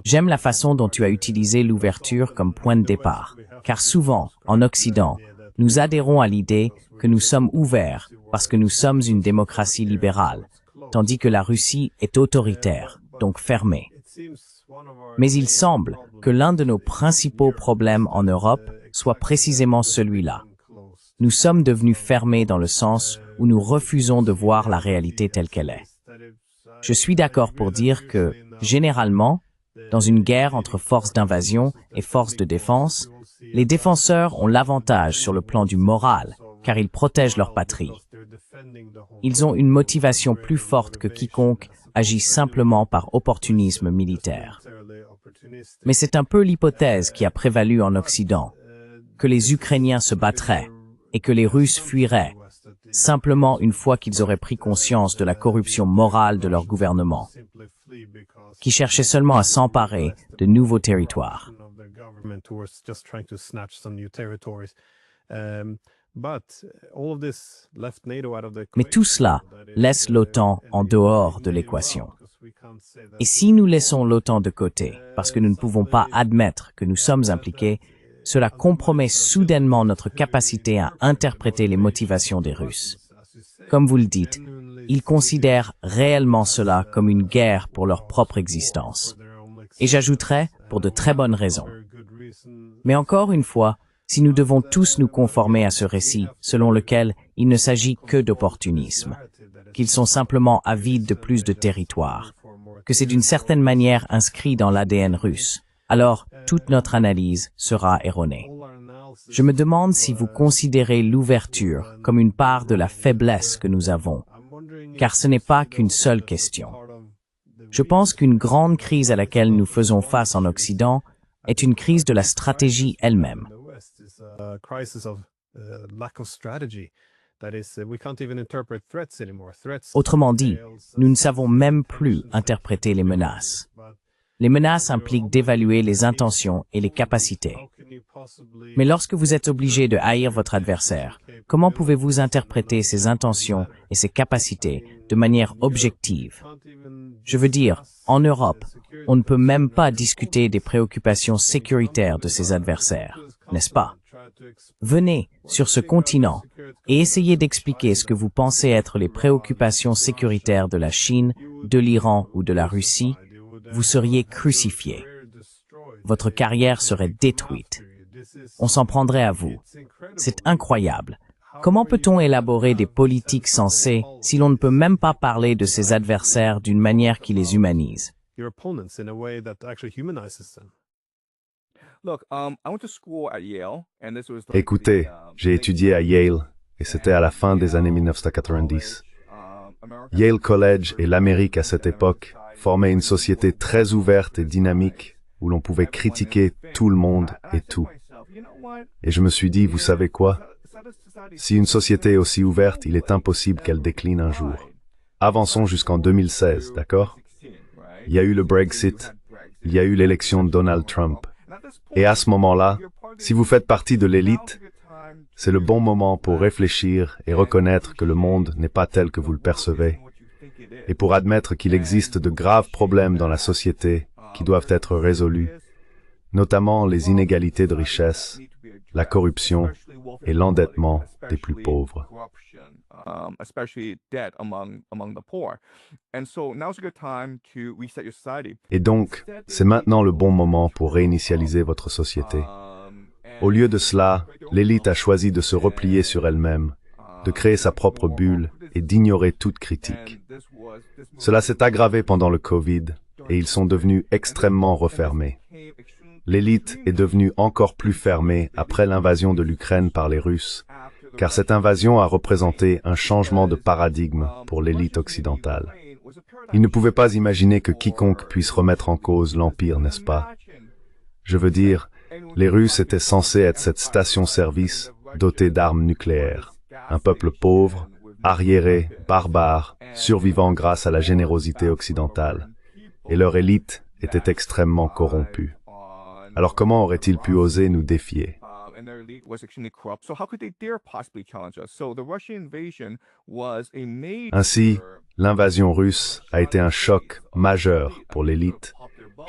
J'aime la façon dont tu as utilisé l'ouverture comme point de départ, car souvent, en Occident, nous adhérons à l'idée que nous sommes ouverts parce que nous sommes une démocratie libérale, tandis que la Russie est autoritaire, donc fermée. Mais il semble que l'un de nos principaux problèmes en Europe soit précisément celui-là. Nous sommes devenus fermés dans le sens où nous refusons de voir la réalité telle qu'elle est. Je suis d'accord pour dire que, généralement, dans une guerre entre forces d'invasion et forces de défense, les défenseurs ont l'avantage sur le plan du moral, car ils protègent leur patrie. Ils ont une motivation plus forte que quiconque agit simplement par opportunisme militaire. Mais c'est un peu l'hypothèse qui a prévalu en Occident, que les Ukrainiens se battraient et que les Russes fuiraient, simplement une fois qu'ils auraient pris conscience de la corruption morale de leur gouvernement, qui cherchait seulement à s'emparer de nouveaux territoires. Mais tout cela laisse l'OTAN en dehors de l'équation. Et si nous laissons l'OTAN de côté, parce que nous ne pouvons pas admettre que nous sommes impliqués, cela compromet soudainement notre capacité à interpréter les motivations des Russes. Comme vous le dites, ils considèrent réellement cela comme une guerre pour leur propre existence. Et j'ajouterais, pour de très bonnes raisons. Mais encore une fois, si nous devons tous nous conformer à ce récit, selon lequel il ne s'agit que d'opportunisme, qu'ils sont simplement avides de plus de territoire, que c'est d'une certaine manière inscrit dans l'ADN russe, alors toute notre analyse sera erronée. Je me demande si vous considérez l'ouverture comme une part de la faiblesse que nous avons, car ce n'est pas qu'une seule question. Je pense qu'une grande crise à laquelle nous faisons face en Occident est une crise de la stratégie elle-même. Autrement dit, nous ne savons même plus interpréter les menaces. Les menaces impliquent d'évaluer les intentions et les capacités. Mais lorsque vous êtes obligé de haïr votre adversaire, comment pouvez-vous interpréter ses intentions et ses capacités de manière objective? Je veux dire, en Europe, on ne peut même pas discuter des préoccupations sécuritaires de ses adversaires, n'est-ce pas? Venez sur ce continent et essayez d'expliquer ce que vous pensez être les préoccupations sécuritaires de la Chine, de l'Iran ou de la Russie, vous seriez crucifié. Votre carrière serait détruite. On s'en prendrait à vous. C'est incroyable. Comment peut-on élaborer des politiques sensées si l'on ne peut même pas parler de ses adversaires d'une manière qui les humanise? Écoutez, j'ai étudié à Yale, et c'était à la fin des années 1990. Yale College et l'Amérique à cette époque formaient une société très ouverte et dynamique où l'on pouvait critiquer tout le monde et tout. Et je me suis dit, vous savez quoi? Si une société est aussi ouverte, il est impossible qu'elle décline un jour. Avançons jusqu'en 2016, d'accord? Il y a eu le Brexit, il y a eu l'élection de Donald Trump. Et à ce moment-là, si vous faites partie de l'élite, c'est le bon moment pour réfléchir et reconnaître que le monde n'est pas tel que vous le percevez, et pour admettre qu'il existe de graves problèmes dans la société qui doivent être résolus, notamment les inégalités de richesse, la corruption et l'endettement des plus pauvres. Et donc, c'est maintenant le bon moment pour réinitialiser votre société. Au lieu de cela, l'élite a choisi de se replier sur elle-même, de créer sa propre bulle et d'ignorer toute critique. Cela s'est aggravé pendant le Covid et ils sont devenus extrêmement refermés. L'élite est devenue encore plus fermée après l'invasion de l'Ukraine par les Russes, car cette invasion a représenté un changement de paradigme pour l'élite occidentale. Ils ne pouvaient pas imaginer que quiconque puisse remettre en cause l'Empire, n'est-ce pas? Je veux dire, les Russes étaient censés être cette station-service dotée d'armes nucléaires. Un peuple pauvre, arriéré, barbare, survivant grâce à la générosité occidentale. Et leur élite était extrêmement corrompue. Alors comment auraient-ils pu oser nous défier? Ainsi, l'invasion russe a été un choc majeur pour l'élite.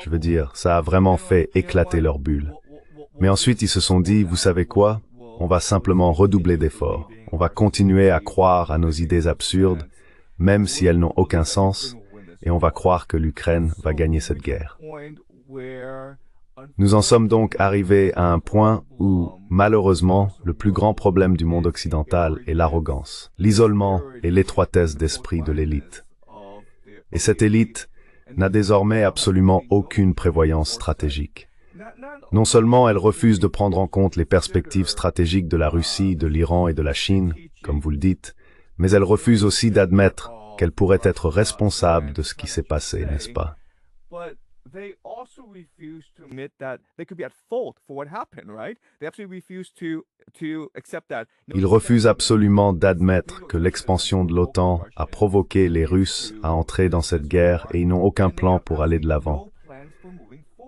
Je veux dire, ça a vraiment fait éclater leur bulle. Mais ensuite, ils se sont dit, vous savez quoi? On va simplement redoubler d'efforts. On va continuer à croire à nos idées absurdes, même si elles n'ont aucun sens, et on va croire que l'Ukraine va gagner cette guerre. Nous en sommes donc arrivés à un point où, malheureusement, le plus grand problème du monde occidental est l'arrogance, l'isolement et l'étroitesse d'esprit de l'élite. Et cette élite n'a désormais absolument aucune prévoyance stratégique. Non seulement elle refuse de prendre en compte les perspectives stratégiques de la Russie, de l'Iran et de la Chine, comme vous le dites, mais elle refuse aussi d'admettre qu'elle pourrait être responsable de ce qui s'est passé, n'est-ce pas? Ils refusent absolument d'admettre que l'expansion de l'OTAN a provoqué les Russes à entrer dans cette guerre et ils n'ont aucun plan pour aller de l'avant.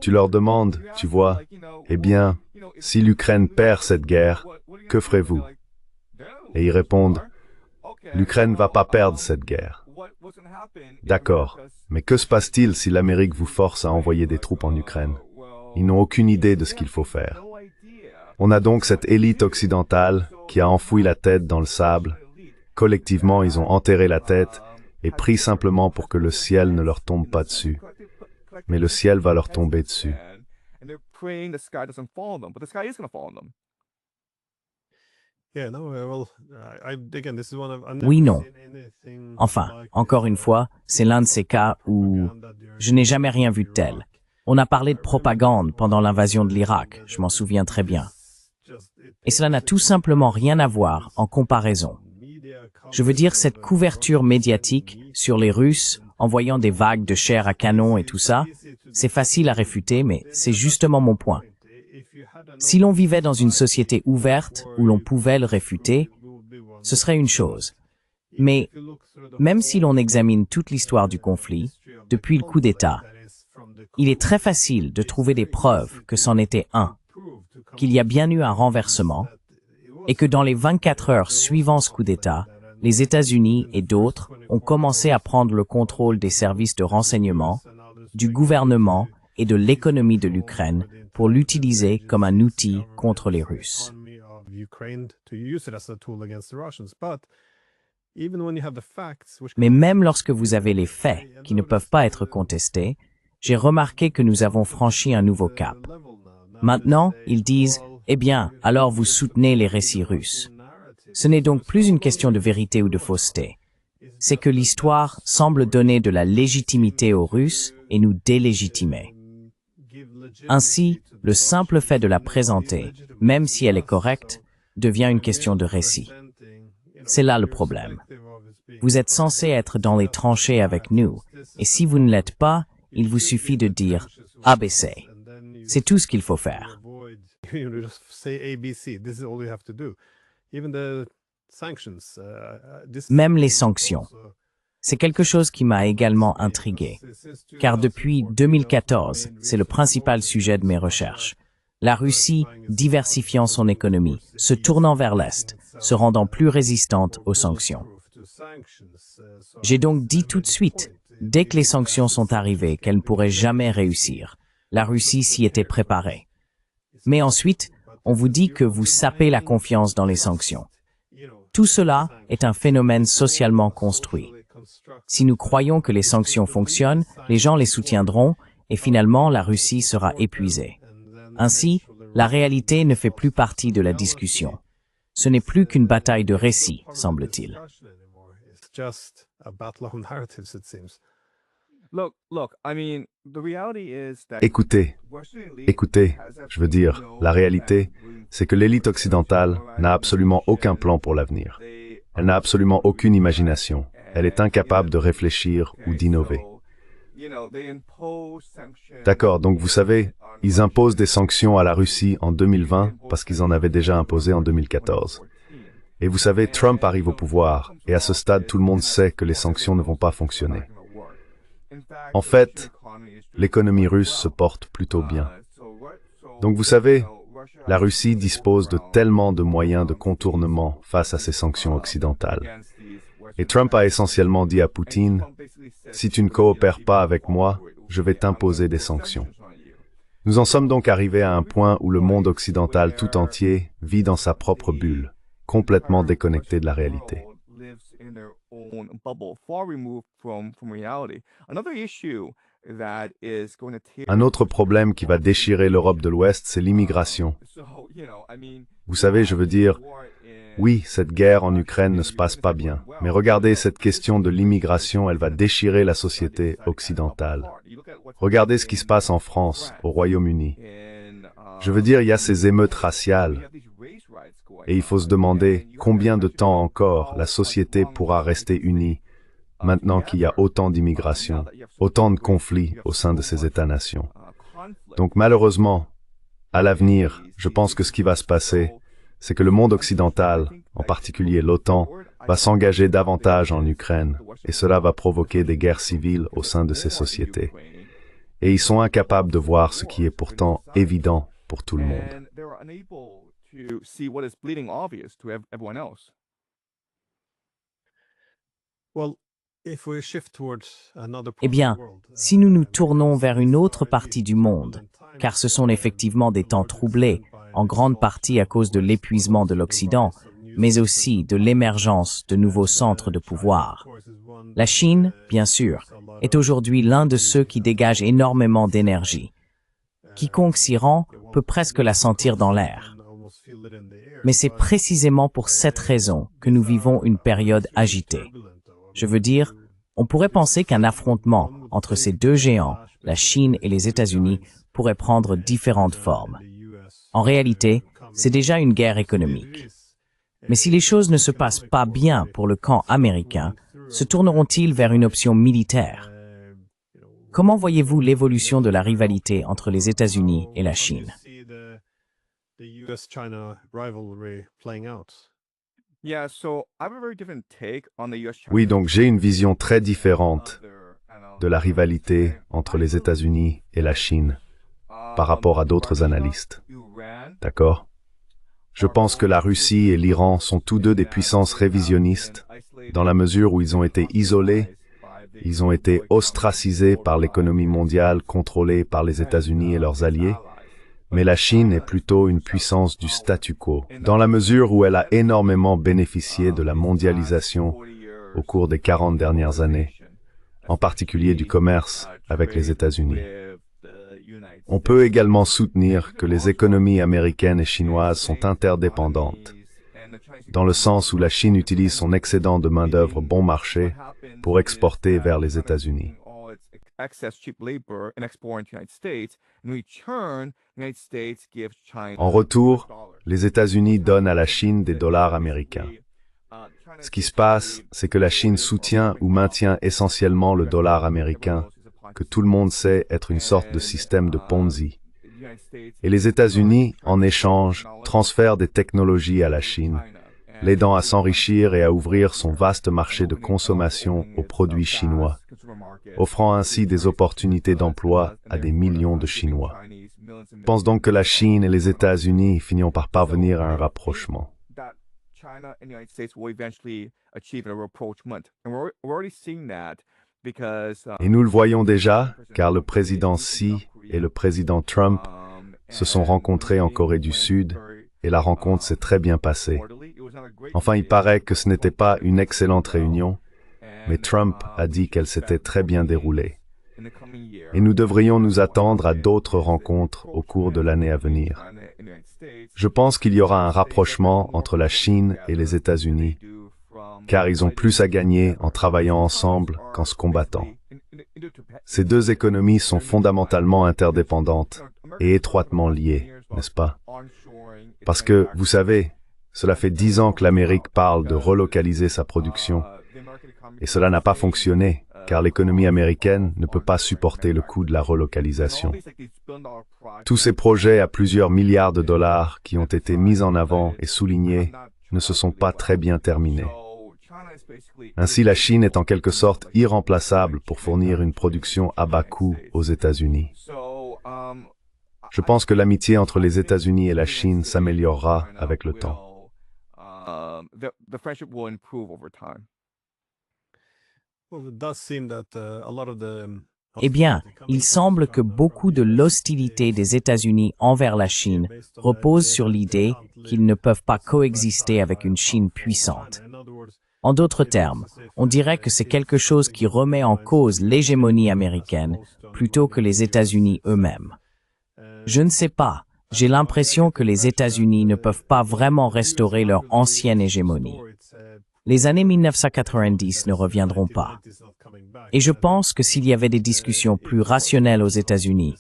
Tu leur demandes, tu vois, eh bien, si l'Ukraine perd cette guerre, que ferez-vous? Et ils répondent, l'Ukraine ne va pas perdre cette guerre. D'accord, mais que se passe-t-il si l'Amérique vous force à envoyer des troupes en Ukraine? Ils n'ont aucune idée de ce qu'il faut faire. On a donc cette élite occidentale qui a enfoui la tête dans le sable. Collectivement, ils ont enterré la tête et prié simplement pour que le ciel ne leur tombe pas dessus. Mais le ciel va leur tomber dessus. Oui, non. Enfin, encore une fois, c'est l'un de ces cas où je n'ai jamais rien vu de tel. On a parlé de propagande pendant l'invasion de l'Irak, je m'en souviens très bien. Et cela n'a tout simplement rien à voir en comparaison. Je veux dire, cette couverture médiatique sur les Russes, envoyant des vagues de chair à canon et tout ça, c'est facile à réfuter, mais c'est justement mon point. Si l'on vivait dans une société ouverte où l'on pouvait le réfuter, ce serait une chose. Mais même si l'on examine toute l'histoire du conflit, depuis le coup d'État, il est très facile de trouver des preuves que c'en était un, qu'il y a bien eu un renversement, et que dans les 24 heures suivant ce coup d'État, les États-Unis et d'autres ont commencé à prendre le contrôle des services de renseignement, du gouvernement et de l'économie de l'Ukraine pour l'utiliser comme un outil contre les Russes. Mais même lorsque vous avez les faits qui ne peuvent pas être contestés, j'ai remarqué que nous avons franchi un nouveau cap. Maintenant, ils disent, eh bien, alors vous soutenez les récits russes. Ce n'est donc plus une question de vérité ou de fausseté. C'est que l'histoire semble donner de la légitimité aux Russes et nous délégitimer. Ainsi, le simple fait de la présenter, même si elle est correcte, devient une question de récit. C'est là le problème. Vous êtes censé être dans les tranchées avec nous, et si vous ne l'êtes pas, il vous suffit de dire ABC. C'est tout ce qu'il faut faire. Même les sanctions. C'est quelque chose qui m'a également intrigué, car depuis 2014, c'est le principal sujet de mes recherches. La Russie diversifiant son économie, se tournant vers l'Est, se rendant plus résistante aux sanctions. J'ai donc dit tout de suite, dès que les sanctions sont arrivées, qu'elles ne pourraient jamais réussir. La Russie s'y était préparée. Mais ensuite, on vous dit que vous sapez la confiance dans les sanctions. Tout cela est un phénomène socialement construit. Si nous croyons que les sanctions fonctionnent, les gens les soutiendront et finalement la Russie sera épuisée. Ainsi, la réalité ne fait plus partie de la discussion. Ce n'est plus qu'une bataille de récits, semble-t-il. Écoutez, je veux dire, la réalité, c'est que l'élite occidentale n'a absolument aucun plan pour l'avenir. Elle n'a absolument aucune imagination. Elle est incapable de réfléchir ou d'innover. D'accord, donc vous savez, ils imposent des sanctions à la Russie en 2020 parce qu'ils en avaient déjà imposé en 2014. Et vous savez, Trump arrive au pouvoir, et à ce stade, tout le monde sait que les sanctions ne vont pas fonctionner. En fait, l'économie russe se porte plutôt bien. Donc vous savez, la Russie dispose de tellement de moyens de contournement face à ces sanctions occidentales. Et Trump a essentiellement dit à Poutine, « Si tu ne coopères pas avec moi, je vais t'imposer des sanctions. » Nous en sommes donc arrivés à un point où le monde occidental tout entier vit dans sa propre bulle, complètement déconnecté de la réalité. Un autre problème qui va déchirer l'Europe de l'Ouest, c'est l'immigration. Vous savez, je veux dire, oui, cette guerre en Ukraine ne se passe pas bien, mais regardez cette question de l'immigration, elle va déchirer la société occidentale. Regardez ce qui se passe en France, au Royaume-Uni. Je veux dire, il y a ces émeutes raciales. Et il faut se demander combien de temps encore la société pourra rester unie maintenant qu'il y a autant d'immigration, autant de conflits au sein de ces États-nations. Donc malheureusement, à l'avenir, je pense que ce qui va se passer, c'est que le monde occidental, en particulier l'OTAN, va s'engager davantage en Ukraine, et cela va provoquer des guerres civiles au sein de ces sociétés. Et ils sont incapables de voir ce qui est pourtant évident pour tout le monde. Eh bien, si nous nous tournons vers une autre partie du monde, car ce sont effectivement des temps troublés, en grande partie à cause de l'épuisement de l'Occident, mais aussi de l'émergence de nouveaux centres de pouvoir. La Chine, bien sûr, est aujourd'hui l'un de ceux qui dégagent énormément d'énergie. Quiconque s'y rend peut presque la sentir dans l'air. Mais c'est précisément pour cette raison que nous vivons une période agitée. Je veux dire, on pourrait penser qu'un affrontement entre ces deux géants, la Chine et les États-Unis, pourrait prendre différentes formes. En réalité, c'est déjà une guerre économique. Mais si les choses ne se passent pas bien pour le camp américain, se tourneront-ils vers une option militaire? Comment voyez-vous l'évolution de la rivalité entre les États-Unis et la Chine? Oui, donc j'ai une vision très différente de la rivalité entre les États-Unis et la Chine par rapport à d'autres analystes. D'accord? Je pense que la Russie et l'Iran sont tous deux des puissances révisionnistes, dans la mesure où ils ont été isolés, ils ont été ostracisés par l'économie mondiale contrôlée par les États-Unis et leurs alliés, mais la Chine est plutôt une puissance du statu quo, dans la mesure où elle a énormément bénéficié de la mondialisation au cours des 40 dernières années, en particulier du commerce avec les États-Unis. On peut également soutenir que les économies américaines et chinoises sont interdépendantes dans le sens où la Chine utilise son excédent de main-d'œuvre bon marché pour exporter vers les États-Unis. En retour, les États-Unis donnent à la Chine des dollars américains. Ce qui se passe, c'est que la Chine soutient ou maintient essentiellement le dollar américain, que tout le monde sait être une sorte de système de Ponzi. Et les États-Unis, en échange, transfèrent des technologies à la Chine, l'aidant à s'enrichir et à ouvrir son vaste marché de consommation aux produits chinois, offrant ainsi des opportunités d'emploi à des millions de Chinois. Je pense donc que la Chine et les États-Unis finiront par parvenir à un rapprochement. Et nous le voyons déjà, car le président Xi et le président Trump se sont rencontrés en Corée du Sud, et la rencontre s'est très bien passée. Enfin, il paraît que ce n'était pas une excellente réunion, mais Trump a dit qu'elle s'était très bien déroulée. Et nous devrions nous attendre à d'autres rencontres au cours de l'année à venir. Je pense qu'il y aura un rapprochement entre la Chine et les États-Unis, car ils ont plus à gagner en travaillant ensemble qu'en se combattant. Ces deux économies sont fondamentalement interdépendantes et étroitement liées, n'est-ce pas? Parce que, vous savez, cela fait 10 ans que l'Amérique parle de relocaliser sa production, et cela n'a pas fonctionné, car l'économie américaine ne peut pas supporter le coût de la relocalisation. Tous ces projets à plusieurs milliards de dollars qui ont été mis en avant et soulignés ne se sont pas très bien terminés. Ainsi, la Chine est en quelque sorte irremplaçable pour fournir une production à bas coût aux États-Unis. Je pense que l'amitié entre les États-Unis et la Chine s'améliorera avec le temps. Eh bien, il semble que beaucoup de l'hostilité des États-Unis envers la Chine repose sur l'idée qu'ils ne peuvent pas coexister avec une Chine puissante. En d'autres termes, on dirait que c'est quelque chose qui remet en cause l'hégémonie américaine plutôt que les États-Unis eux-mêmes. Je ne sais pas, j'ai l'impression que les États-Unis ne peuvent pas vraiment restaurer leur ancienne hégémonie. Les années 1990 ne reviendront pas. Et je pense que s'il y avait des discussions plus rationnelles aux États-Unis,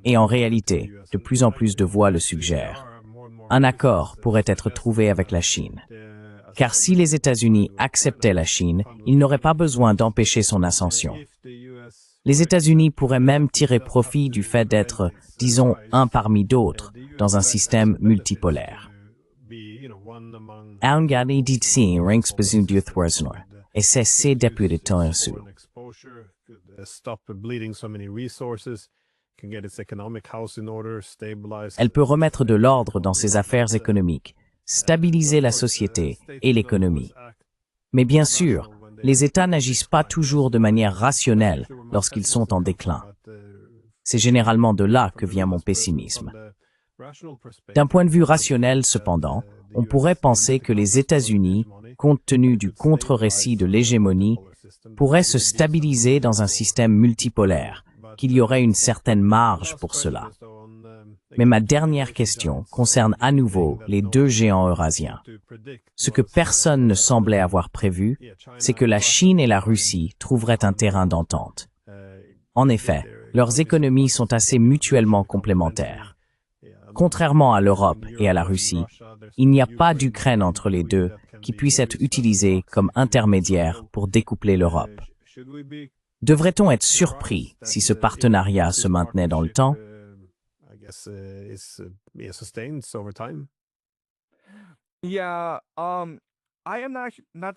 et en réalité, de plus en plus de voix le suggèrent, un accord pourrait être trouvé avec la Chine. Car si les États-Unis acceptaient la Chine, ils n'auraient pas besoin d'empêcher son ascension. Les États-Unis pourraient même tirer profit du fait d'être, disons, un parmi d'autres, dans un système multipolaire. Aungani dit si ranks besoin d'uthwarsnor, et c'est ses députés tensu. Elle peut remettre de l'ordre dans ses affaires économiques, stabiliser la société et l'économie. Mais bien sûr, les États n'agissent pas toujours de manière rationnelle lorsqu'ils sont en déclin. C'est généralement de là que vient mon pessimisme. D'un point de vue rationnel, cependant, on pourrait penser que les États-Unis, compte tenu du contre-récit de l'hégémonie, pourraient se stabiliser dans un système multipolaire, qu'il y aurait une certaine marge pour cela. Mais ma dernière question concerne à nouveau les deux géants eurasiens. Ce que personne ne semblait avoir prévu, c'est que la Chine et la Russie trouveraient un terrain d'entente. En effet, leurs économies sont assez mutuellement complémentaires. Contrairement à l'Europe et à la Russie, il n'y a pas d'Ukraine entre les deux qui puisse être utilisée comme intermédiaire pour découpler l'Europe. Devrait-on être surpris si ce partenariat se maintenait dans le temps?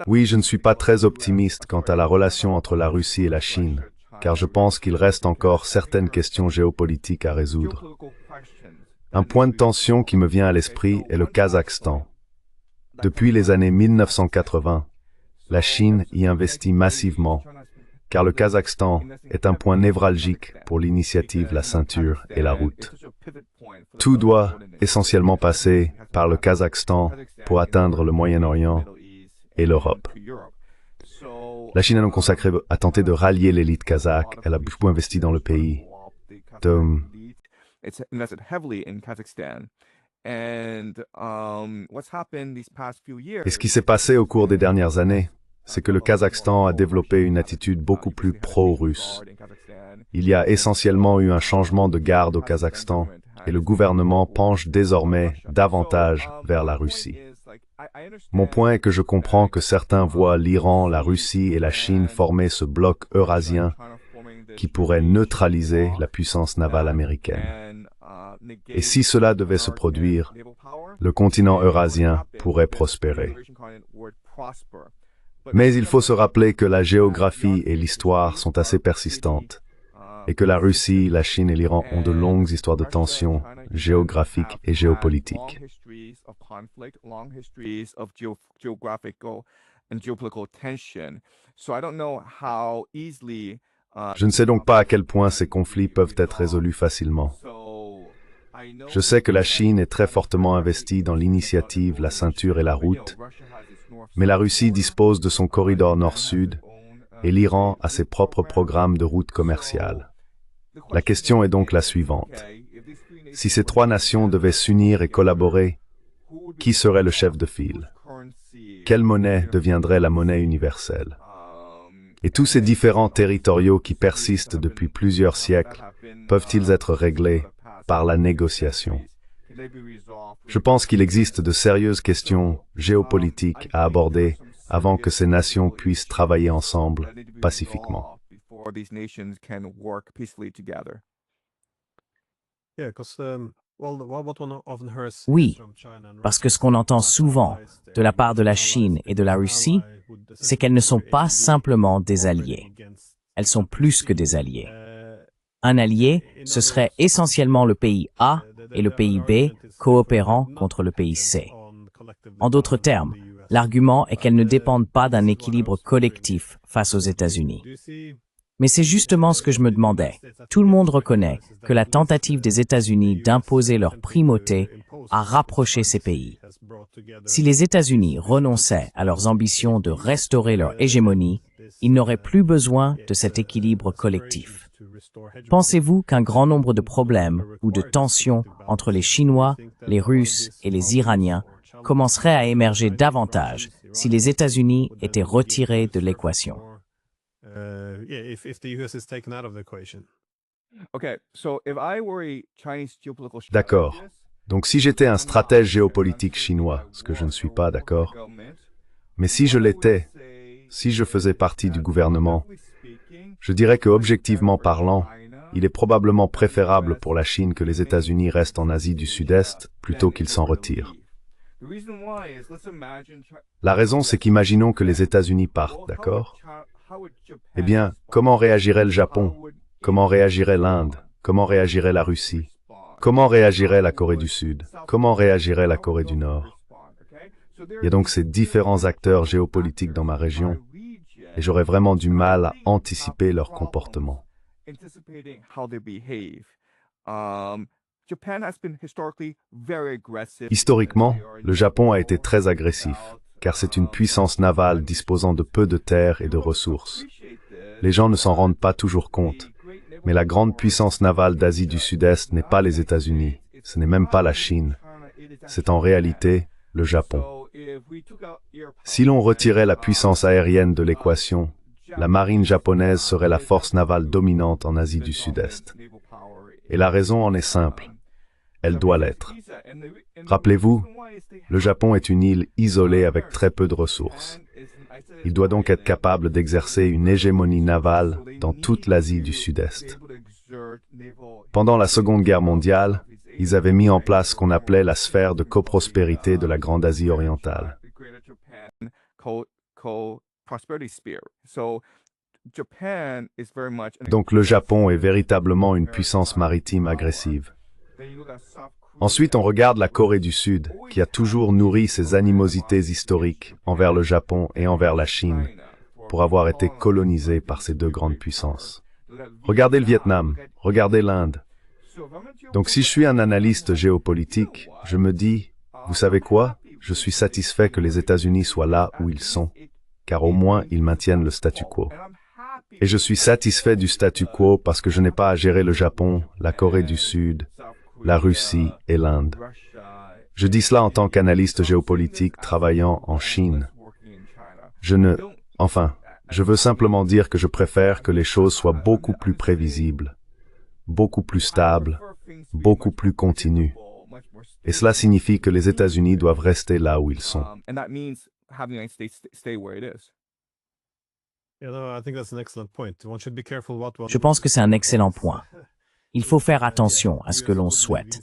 Oui, je ne suis pas très optimiste quant à la relation entre la Russie et la Chine, car je pense qu'il reste encore certaines questions géopolitiques à résoudre. Un point de tension qui me vient à l'esprit est le Kazakhstan. Depuis les années 1980, la Chine y investit massivement, car le Kazakhstan est un point névralgique pour l'initiative La Ceinture et la Route. Tout doit essentiellement passer par le Kazakhstan pour atteindre le Moyen-Orient et l'Europe. La Chine a donc a tenté de rallier l'élite kazakh, elle a beaucoup investi dans le pays. Et ce qui s'est passé au cours des dernières années, c'est que le Kazakhstan a développé une attitude beaucoup plus pro-russe. Il y a essentiellement eu un changement de garde au Kazakhstan et le gouvernement penche désormais davantage vers la Russie. Mon point est que je comprends que certains voient l'Iran, la Russie et la Chine former ce bloc eurasien qui pourrait neutraliser la puissance navale américaine. Et si cela devait se produire, le continent eurasien pourrait prospérer. Mais il faut se rappeler que la géographie et l'histoire sont assez persistantes et que la Russie, la Chine et l'Iran ont de longues histoires de tensions géographiques et géopolitiques. Je ne sais donc pas à quel point ces conflits peuvent être résolus facilement. Je sais que la Chine est très fortement investie dans l'initiative La Ceinture et la Route, mais la Russie dispose de son corridor nord-sud et l'Iran a ses propres programmes de routes commerciales. La question est donc la suivante. Si ces trois nations devaient s'unir et collaborer, qui serait le chef de file? Quelle monnaie deviendrait la monnaie universelle? Et tous ces différends territoriaux qui persistent depuis plusieurs siècles peuvent-ils être réglés par la négociation? Je pense qu'il existe de sérieuses questions géopolitiques à aborder avant que ces nations puissent travailler ensemble pacifiquement. Oui, parce que ce qu'on entend souvent de la part de la Chine et de la Russie, c'est qu'elles ne sont pas simplement des alliés. Elles sont plus que des alliés. Un allié, ce serait essentiellement le pays A et le pays B coopérant contre le pays C. En d'autres termes, l'argument est qu'elles ne dépendent pas d'un équilibre collectif face aux États-Unis. Mais c'est justement ce que je me demandais. Tout le monde reconnaît que la tentative des États-Unis d'imposer leur primauté a rapproché ces pays. Si les États-Unis renonçaient à leurs ambitions de restaurer leur hégémonie, ils n'auraient plus besoin de cet équilibre collectif. Pensez-vous qu'un grand nombre de problèmes ou de tensions entre les Chinois, les Russes et les Iraniens commenceraient à émerger davantage si les États-Unis étaient retirés de l'équation? D'accord. Donc si j'étais un stratège géopolitique chinois, ce que je ne suis pas, d'accord, mais si je l'étais, si je faisais partie du gouvernement, je dirais que, objectivement parlant, il est probablement préférable pour la Chine que les États-Unis restent en Asie du Sud-Est plutôt qu'ils s'en retirent. La raison, c'est qu'imaginons que les États-Unis partent, d'accord? Eh bien, comment réagirait le Japon? Comment réagirait l'Inde? Comment réagirait la Russie? Comment réagirait la Corée du Sud? Comment réagirait la Corée du Nord? Il y a donc ces différents acteurs géopolitiques dans ma région, et j'aurais vraiment du mal à anticiper leur comportement. Historiquement, le Japon a été très agressif, car c'est une puissance navale disposant de peu de terres et de ressources. Les gens ne s'en rendent pas toujours compte, mais la grande puissance navale d'Asie du Sud-Est n'est pas les États-Unis, ce n'est même pas la Chine, c'est en réalité le Japon. Si l'on retirait la puissance aérienne de l'équation, la marine japonaise serait la force navale dominante en Asie du Sud-Est. Et la raison en est simple. Elle doit l'être. Rappelez-vous, le Japon est une île isolée avec très peu de ressources. Il doit donc être capable d'exercer une hégémonie navale dans toute l'Asie du Sud-Est. Pendant la Seconde Guerre mondiale, ils avaient mis en place ce qu'on appelait la sphère de coprospérité de la Grande Asie orientale. Donc le Japon est véritablement une puissance maritime agressive. Ensuite, on regarde la Corée du Sud, qui a toujours nourri ses animosités historiques envers le Japon et envers la Chine, pour avoir été colonisée par ces deux grandes puissances. Regardez le Vietnam, regardez l'Inde. Donc si je suis un analyste géopolitique, je me dis, vous savez quoi? Je suis satisfait que les États-Unis soient là où ils sont, car au moins ils maintiennent le statu quo. Et je suis satisfait du statu quo parce que je n'ai pas à gérer le Japon, la Corée du Sud, la Russie et l'Inde. Je dis cela en tant qu'analyste géopolitique travaillant en Chine. Je veux simplement dire que je préfère que les choses soient beaucoup plus prévisibles, beaucoup plus stables, beaucoup plus continues. Et cela signifie que les États-Unis doivent rester là où ils sont. Je pense que c'est un excellent point. Il faut faire attention à ce que l'on souhaite.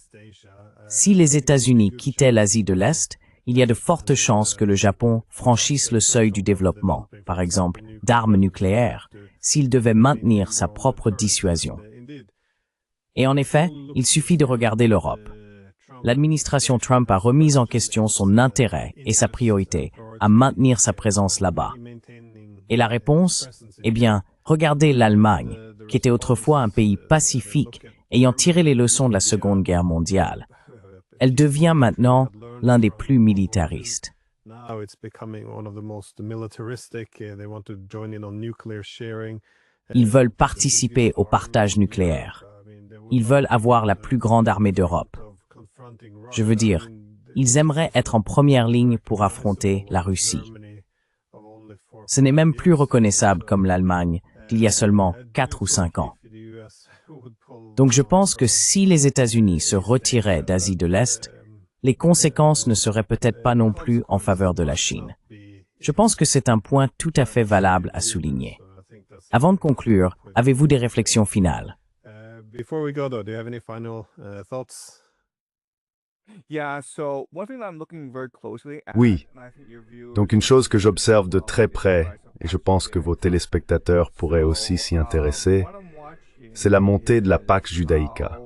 Si les États-Unis quittaient l'Asie de l'Est, il y a de fortes chances que le Japon franchisse le seuil du développement, par exemple, d'armes nucléaires, s'il devait maintenir sa propre dissuasion. Et en effet, il suffit de regarder l'Europe. L'administration Trump a remis en question son intérêt et sa priorité à maintenir sa présence là-bas. Et la réponse? Eh bien, regardez l'Allemagne, qui était autrefois un pays pacifique, ayant tiré les leçons de la Seconde Guerre mondiale. Elle devient maintenant l'un des plus militaristes. Ils veulent participer au partage nucléaire. Ils veulent avoir la plus grande armée d'Europe. Je veux dire, ils aimeraient être en première ligne pour affronter la Russie. Ce n'est même plus reconnaissable comme l'Allemagne d'il y a seulement 4 ou 5 ans. Donc je pense que si les États-Unis se retiraient d'Asie de l'Est, les conséquences ne seraient peut-être pas non plus en faveur de la Chine. Je pense que c'est un point tout à fait valable à souligner. Avant de conclure, avez-vous des réflexions finales? Oui. Donc une chose que j'observe de très près, et je pense que vos téléspectateurs pourraient aussi s'y intéresser, c'est la montée de la Pax Judaïca.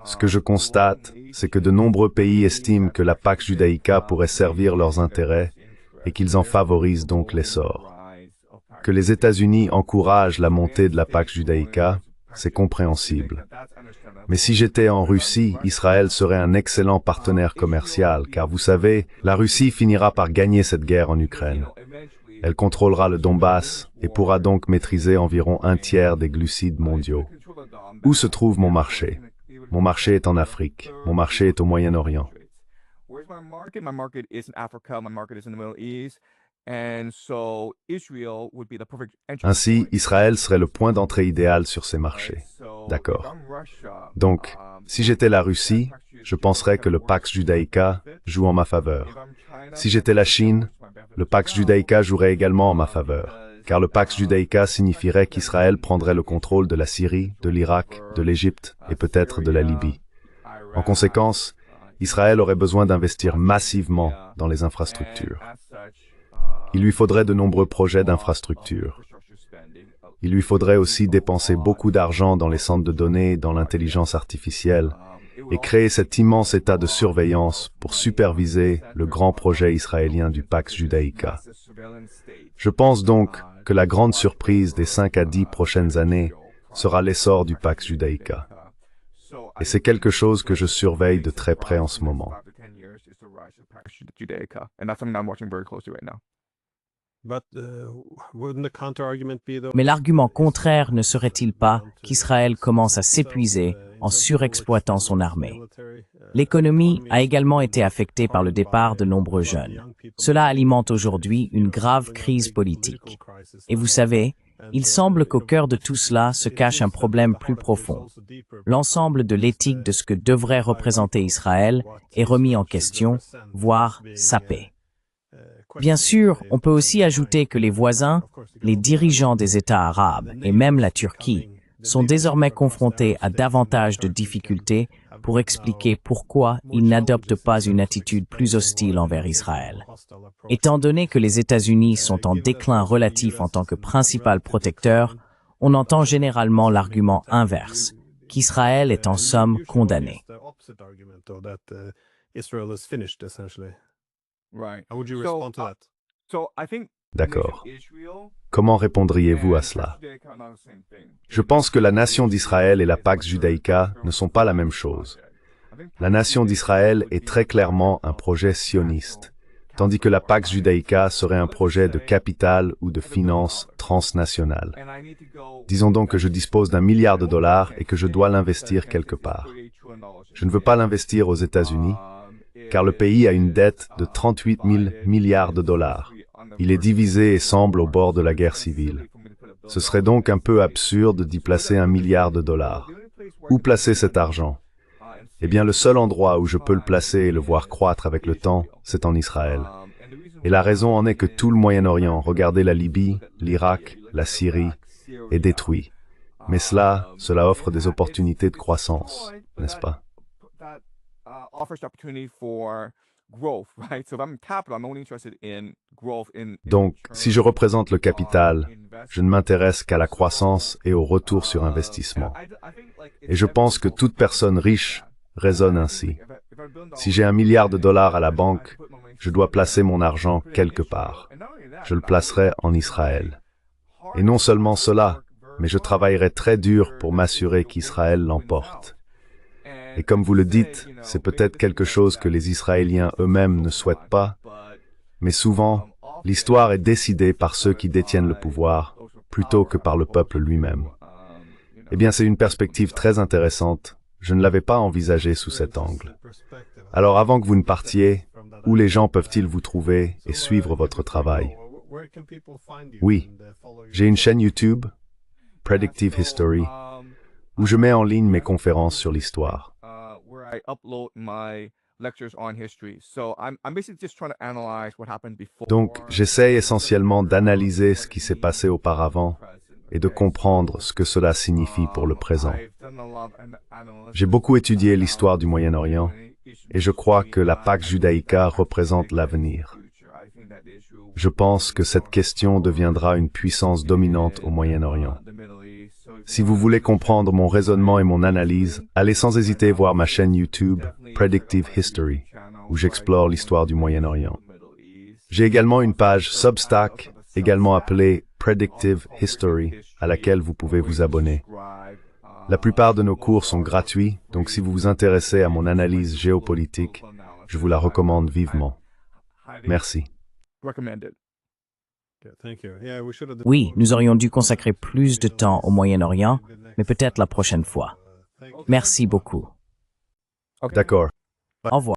Ce que je constate, c'est que de nombreux pays estiment que la Pax Judaïca pourrait servir leurs intérêts et qu'ils en favorisent donc l'essor. Que les États-Unis encouragent la montée de la Pax Judaïca, c'est compréhensible. Mais si j'étais en Russie, Israël serait un excellent partenaire commercial, car vous savez, la Russie finira par gagner cette guerre en Ukraine. Elle contrôlera le Donbass et pourra donc maîtriser environ un tiers des glucides mondiaux. Où se trouve mon marché? Mon marché est en Afrique. Mon marché est au Moyen-Orient. Ainsi, Israël serait le point d'entrée idéal sur ces marchés. D'accord. Donc, si j'étais la Russie, je penserais que le Pax Judaïca joue en ma faveur. Si j'étais la Chine, le Pax Judaïca jouerait également en ma faveur, car le Pax Judaïca signifierait qu'Israël prendrait le contrôle de la Syrie, de l'Irak, de l'Égypte et peut-être de la Libye. En conséquence, Israël aurait besoin d'investir massivement dans les infrastructures. Il lui faudrait de nombreux projets d'infrastructures. Il lui faudrait aussi dépenser beaucoup d'argent dans les centres de données, dans l'intelligence artificielle, et créer cet immense état de surveillance pour superviser le grand projet israélien du Pax Judaïca. Je pense donc que la grande surprise des 5 à 10 prochaines années sera l'essor du Pax Judaïca. Et c'est quelque chose que je surveille de très près en ce moment. Mais l'argument contraire ne serait-il pas qu'Israël commence à s'épuiser en surexploitant son armée? L'économie a également été affectée par le départ de nombreux jeunes. Cela alimente aujourd'hui une grave crise politique. Et vous savez, il semble qu'au cœur de tout cela se cache un problème plus profond. L'ensemble de l'éthique de ce que devrait représenter Israël est remis en question, voire sapé. Bien sûr, on peut aussi ajouter que les voisins, les dirigeants des États arabes et même la Turquie sont désormais confrontés à davantage de difficultés pour expliquer pourquoi ils n'adoptent pas une attitude plus hostile envers Israël. Étant donné que les États-Unis sont en déclin relatif en tant que principal protecteur, on entend généralement l'argument inverse, qu'Israël est en somme condamné. D'accord. Comment répondriez-vous à cela? Je pense que la nation d'Israël et la Pax Judaïca ne sont pas la même chose. La nation d'Israël est très clairement un projet sioniste, tandis que la Pax Judaïca serait un projet de capital ou de finance transnationale. Disons donc que je dispose d'1 milliard de dollars et que je dois l'investir quelque part. Je ne veux pas l'investir aux États-Unis. car le pays a une dette de 38 000 milliards de dollars. Il est divisé et semble au bord de la guerre civile. Ce serait donc un peu absurde d'y placer 1 milliard de dollars. Où placer cet argent? Eh bien, le seul endroit où je peux le placer et le voir croître avec le temps, c'est en Israël. Et la raison en est que tout le Moyen-Orient, regardez la Libye, l'Irak, la Syrie, est détruit. Mais cela offre des opportunités de croissance, n'est-ce pas? Donc, si je représente le capital, je ne m'intéresse qu'à la croissance et au retour sur investissement. Et je pense que toute personne riche raisonne ainsi. Si j'ai 1 milliard de dollars à la banque, je dois placer mon argent quelque part. Je le placerai en Israël. Et non seulement cela, mais je travaillerai très dur pour m'assurer qu'Israël l'emporte. Et comme vous le dites, c'est peut-être quelque chose que les Israéliens eux-mêmes ne souhaitent pas, mais souvent, l'histoire est décidée par ceux qui détiennent le pouvoir, plutôt que par le peuple lui-même. Eh bien, c'est une perspective très intéressante. Je ne l'avais pas envisagée sous cet angle. Alors, avant que vous ne partiez, où les gens peuvent-ils vous trouver et suivre votre travail? Oui, j'ai une chaîne YouTube, Predictive History, où je mets en ligne mes conférences sur l'histoire. Donc, j'essaie essentiellement d'analyser ce qui s'est passé auparavant et de comprendre ce que cela signifie pour le présent. J'ai beaucoup étudié l'histoire du Moyen-Orient et je crois que la Pax Judaïca représente l'avenir. Je pense que cette question deviendra une puissance dominante au Moyen-Orient. Si vous voulez comprendre mon raisonnement et mon analyse, allez sans hésiter voir ma chaîne YouTube Predictive History, où j'explore l'histoire du Moyen-Orient. J'ai également une page Substack, également appelée Predictive History, à laquelle vous pouvez vous abonner. La plupart de nos cours sont gratuits, donc si vous vous intéressez à mon analyse géopolitique, je vous la recommande vivement. Merci. Oui, nous aurions dû consacrer plus de temps au Moyen-Orient, mais peut-être la prochaine fois. Merci beaucoup. D'accord. Au revoir.